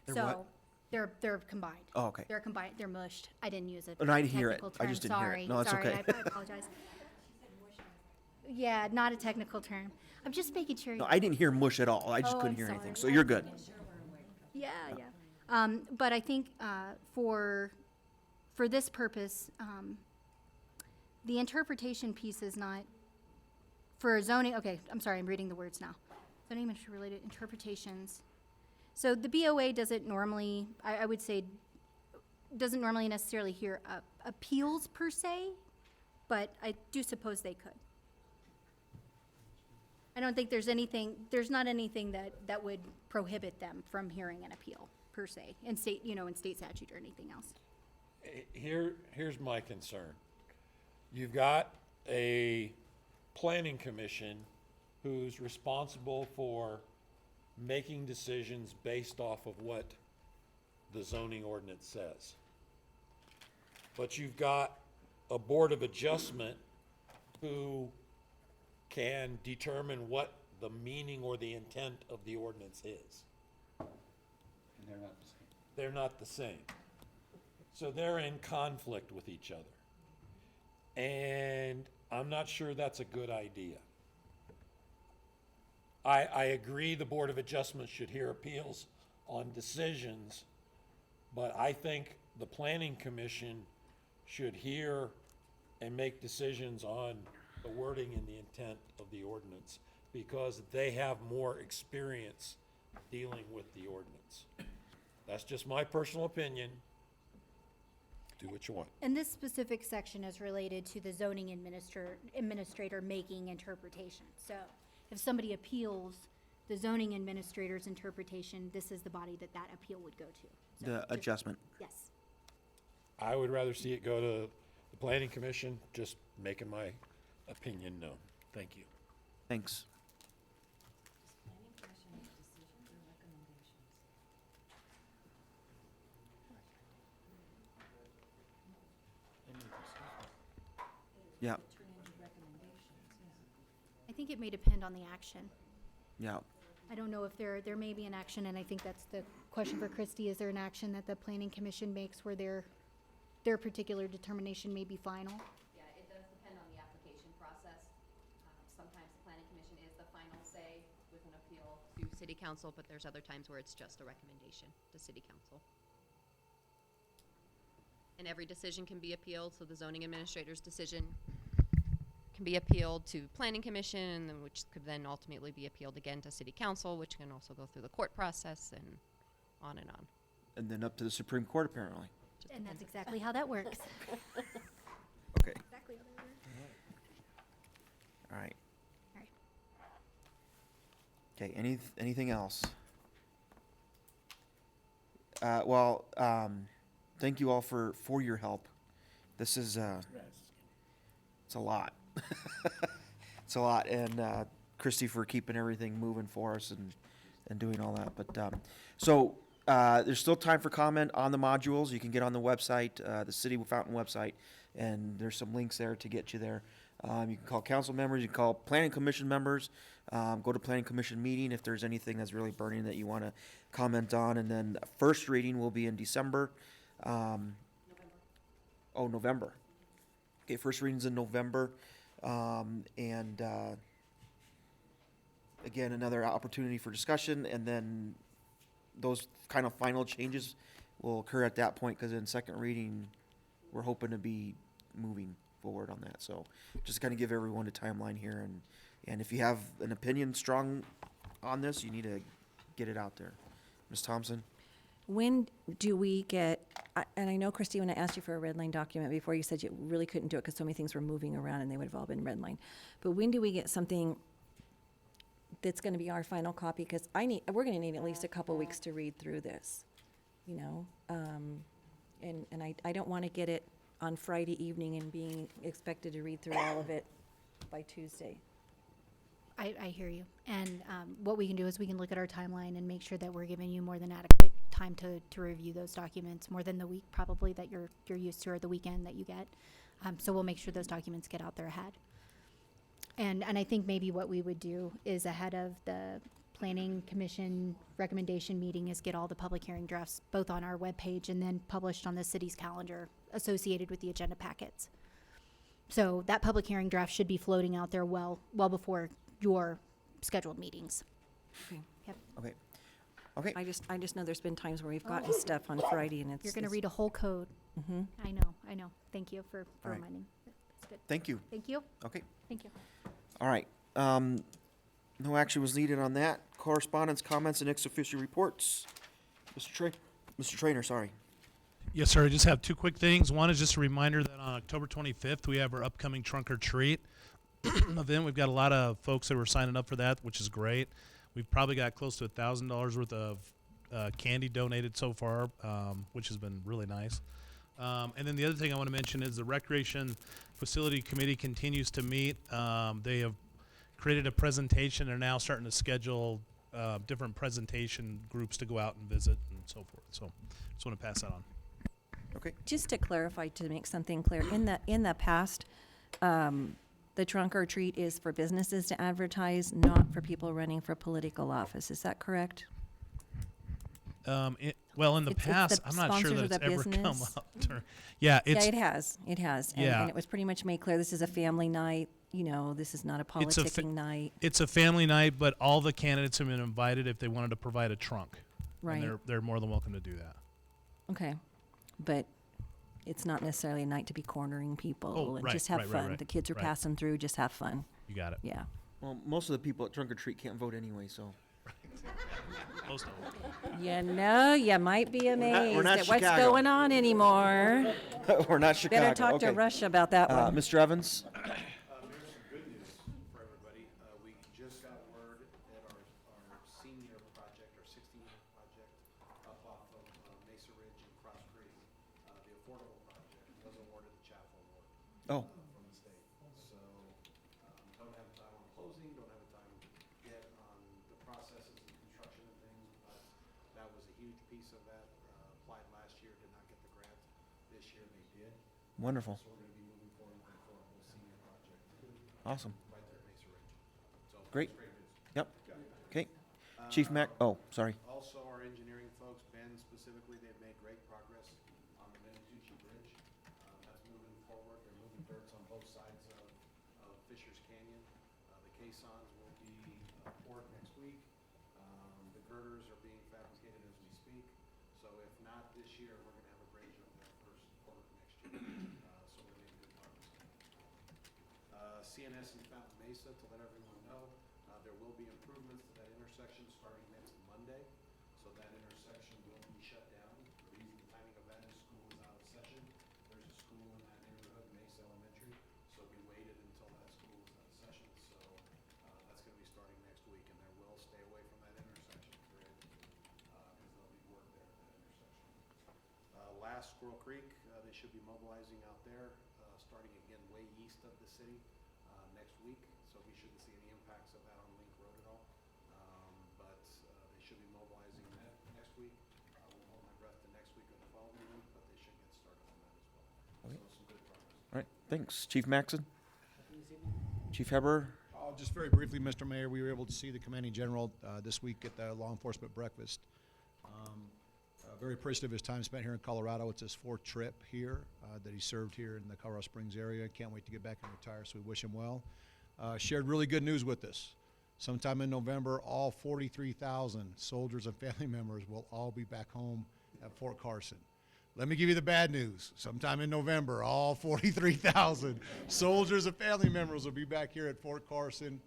They're So, what? they're combined. Oh, okay. They're combined, they're mushed. I didn't use a And I didn't hear it. technical I term. just didn't hear it. Sorry, No, it's sorry, okay. I apologize. Yeah, not a technical term. I'm just making sure. No, I didn't hear mush at all. I just Oh, couldn't I'm hear anything. So sorry. you're good. Yeah, yeah. But I think for this purpose, the interpretation piece is not for zoning. Okay, I'm sorry, I'm reading the words now. Zoning administrator related interpretations. So the BOA doesn't normally, I would say, doesn't normally necessarily hear appeals per se, but I do suppose they could. I don't think there's not anything that would prohibit them from hearing an appeal per se, in state statute or anything else. Here's my concern. You've got a planning commission who's responsible for making decisions based off of what the zoning ordinance says. But you've got a board of adjustment who can determine what the meaning or the intent of the ordinance is. And they're not the same. They're not the same. So they're in conflict with each other. And I'm not sure that's a good idea. I agree the Board of Adjustment should hear appeals on decisions, but I think the Planning Commission should hear and make decisions on the wording and the intent of the ordinance, because they have more experience dealing with the ordinance. That's just my personal opinion. Do what you want. And this specific section is related to the zoning administrator making interpretation. So if somebody appeals the zoning administrator's interpretation, this is the body that appeal would go to. So The just- adjustment. Yes. I would rather see it go to the Planning Commission, just making my opinion known. Thank you. Thanks. Yeah, I think it may depend on the action. yeah. I don't know if there may be an action, and I think that's the question for Christie. Is there an action that the planning commission makes where their particular determination may be final? Yeah, it does depend on the application process. Sometimes the planning commission is the final say with an appeal to city council, but there's other times where it's just a recommendation to city council. And every decision can be appealed, so the zoning administrator's decision can be appealed to planning commission, and then which could then ultimately be appealed again to city council, which can also go through the court process and on and on. And then up to the Supreme Court, apparently. Just And depends that's exactly how that works. Okay, Exactly how that works. all right. All right. Okay, anything else? Thank you all for your help. This is, it's a lot. It's a lot, and Christy for keeping everything moving for us and doing all that. But so there's still time for comment on the modules. You can get on the website, the City of Fountain website, and there's some links there to get you there. You can call council members, you can call planning commission members, go to planning commission meeting if there's anything that's really burning that you want to comment on. And then first reading will be in December. November. Okay, first reading's in November. Again, another opportunity for discussion, and then those kind of final changes will occur at that point, because in second reading, we're hoping to be moving forward on that. So just kind of give everyone a timeline here, and if you have an opinion strong on this, you need to get it out there. Ms. Thompson? When do we get, and I know, Christy, when I asked you for a red line document before, you said you really couldn't do it because so many things were moving around and they would have all been red line. But when do we get something that's going to be our final copy? Because we're going to need at least a couple weeks to read through this, you know? And I don't want to get it on Friday evening and being expected to read through all of it by Tuesday. I hear you. And what we can do is we can look at our timeline and make sure that we're giving you more than adequate time to review those documents, more than the week probably that you're used to, or the weekend that you get. So we'll make sure those documents get out there ahead. And I think maybe what we would do is ahead of the planning commission recommendation meeting is get all the public hearing drafts both on our webpage and then published on the city's calendar associated with the agenda packets. So that public hearing draft should be floating out there well before your scheduled meetings. Okay. Yep. Okay. Okay. I just know there's been times where we've gotten stuff on Friday and it's. You're going to read a whole code. Mm-hmm. I know. Thank you for All right. reminding. That's good. Thank you. Thank you. Okay. Thank you. All right. No action was needed on that. Correspondence, comments, and ex officio reports. Mr. Trainer, sorry. Yes, sir. I just have two quick things. One is just a reminder that on October 25th, we have our upcoming Trunk or Treat event. We've got a lot of folks that were signing up for that, which is great. We've probably got close to $1,000 worth of candy donated so far, which has been really nice. And then the other thing I want to mention is the Recreation Facility Committee continues to meet. They have created a presentation. They're now starting to schedule different presentation groups to go out and visit and so forth. So just want to pass that on. Okay. Just to clarify, to make something clear, in the past, the Trunk or Treat is for businesses to advertise, not for people running for political office. Is that correct? Well, in the past, I'm not sure that it's ever come up. Yeah, it has. It has. And it was pretty much made clear this is a family night. You know, this is not a politicking night. It's a family night, but all the candidates have been invited if they wanted to provide a trunk. Right. And they're more than welcome to do that. Okay. But it's not necessarily a night to be cornering people and just have fun. The kids are passing through, just have fun. You got it. Yeah. Well, most of the people at Trunk or Treat can't vote anyway, so. Most of them. You know, you might be amazed not at what's Chicago. going on anymore. We're not Chicago. Better talk to Okay. Rush about that one. Mr. Evans? There's some good news for everybody. We just got word that our senior project, our 16-year project up off of Mesa Ridge and Cross Creek, the affordable project, was awarded the Chaffel Award Oh. from the state. So don't have time on closing, don't have time yet on the processes and construction and things, but that was a huge piece of that. Applied last year, did not get the grant. This year they did. Wonderful. So we're going to be moving forward with the affordable senior project. Awesome. Right there at Mesa Ridge. So Great. it's great news. Yep. Okay. Chief Mac, sorry. Also, our engineering folks, Ben specifically, they've made great progress on the Manatucci Bridge. That's moving forward. They're moving dirts on both sides of Fisher's Canyon. The caissons will be poured next week. The girders are being fabricated as we speak. So if not this year, we're going to have a bridge up there first quarter of next year. So we're making good progress. CNS and Fountain Mesa, to let everyone know, there will be improvements to that intersection starting next Monday. So that intersection will be shut down. The reason the timing of that is school is out of session. There's a school in that neighborhood, Mesa Elementary, so we waited until that school was out of session. So that's going to be starting next week, and there will stay away from that intersection period because there'll be work there at that intersection. Last Squirrel Creek, they should be mobilizing out there, starting again way east of the city next week. So we shouldn't see any impacts of that on Link Road at all. But they should be mobilizing that next week. I won't hold my breath to next week or the following week, but they should get started on that as well. Okay. So some good progress. All right. Thanks. Chief Maxon? Chief Heber? Just very briefly, Mr. Mayor, we were able to see the Commanding General this week at the law enforcement breakfast. Very appreciative of his time spent here in Colorado. It's his 4th trip here that he served here in the Colorado Springs area. Can't wait to get back and retire, so we wish him well. Shared really good news with us. Sometime in November, all 43,000 soldiers and family members will all be back home at Fort Carson. Let me give you the bad news. Sometime in November, all 43,000 soldiers and family members will be back here at Fort Carson,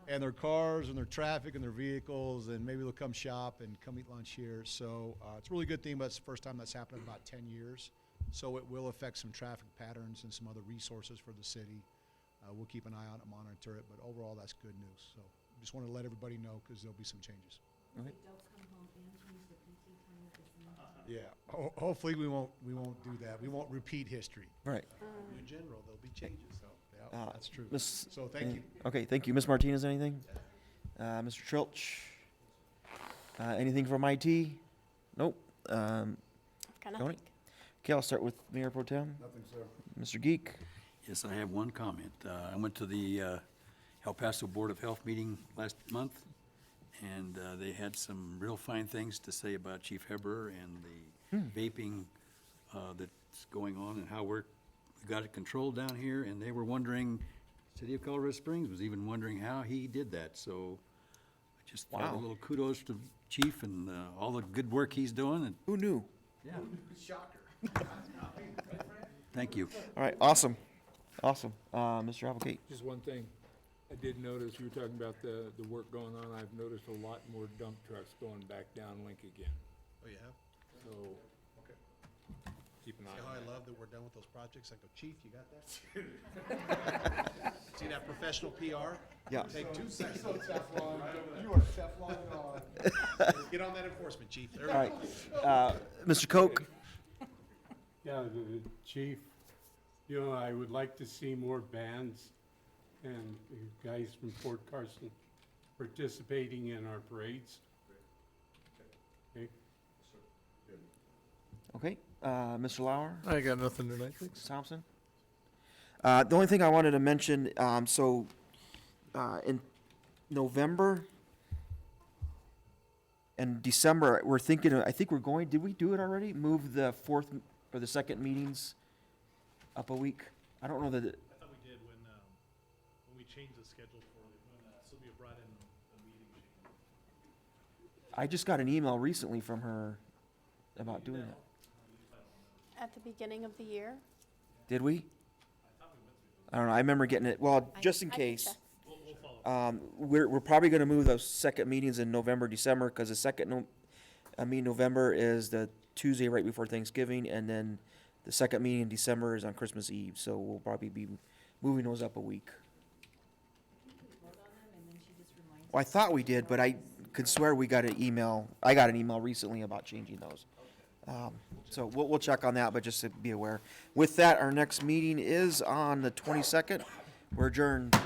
and their cars and their traffic and their vehicles, and maybe they'll come shop and come eat lunch here. So it's a really good thing, but it's the first time that's happened in about 10 years. So it will affect some traffic patterns and some other resources for the city. We'll keep an eye on it and monitor it, but overall, that's good news. So just want to let everybody know because there'll be some changes. Okay. Yeah, hopefully we won't do that. We won't repeat history. Right. In general, there'll be changes, so, yeah, that's true. Miss- So thank you. Okay, thank you. Ms. Martinez, anything? Mr. Trilch? Anything from IT? Nope. Got Tony? nothing. Okay, I'll start with Mayor Pro Tem. Nothing, sir. Mr. Geek? Yes, I have one comment. I went to the El Paso Board of Health meeting last month, and they had some real fine things to say about Chief Heber and the vaping that's going on and how we got it controlled down here. And they were wondering, City of Colorado Springs was even wondering how he did that. So I just thought a little kudos to Chief and all the good work he's doing. And Who knew? yeah. Thank you. All right, awesome. Awesome. Mr. Applegate? Just one thing, I did notice, you were talking about the work going on, I've noticed a lot more dump trucks going back down Link again. Oh, you have? So, Okay. keep an See eye how on I that. love that we're done with those projects? I go, Chief, you got that? See that professional PR? Yeah. Take 2 seconds. You are Teflon on. Get on that enforcement, Chief. There we All go. right. Mr. Koch? Yeah, the chief, you know, I would like to see more bands and guys from Fort Carson participating in our parades. Okay? Okay. Mr. Lauer? I got nothing tonight, thanks. Ms. Thompson? The only thing I wanted to mention, in November and December, we're thinking, I think we're going, did we do it already? Move the 4th or the 2nd meetings up a week? I don't know that, I thought we did when we changed the schedule for, when Sylvia brought in the meeting change. I just got an email recently from her about doing it. At the beginning of the year? Did we? I don't know, I remember getting it, well, just in I can case. check. We'll follow. We're probably gonna move those 2nd meetings in November, December, because the November is the Tuesday right before Thanksgiving, and then the 2nd meeting in December is on Christmas Eve, so we'll probably be moving those up a week. Well, I thought we did, but I could swear we got an email, I got an email recently about changing those. So we'll check on that, but just to be aware. With that, our next meeting is on the 22nd. We're adjourned.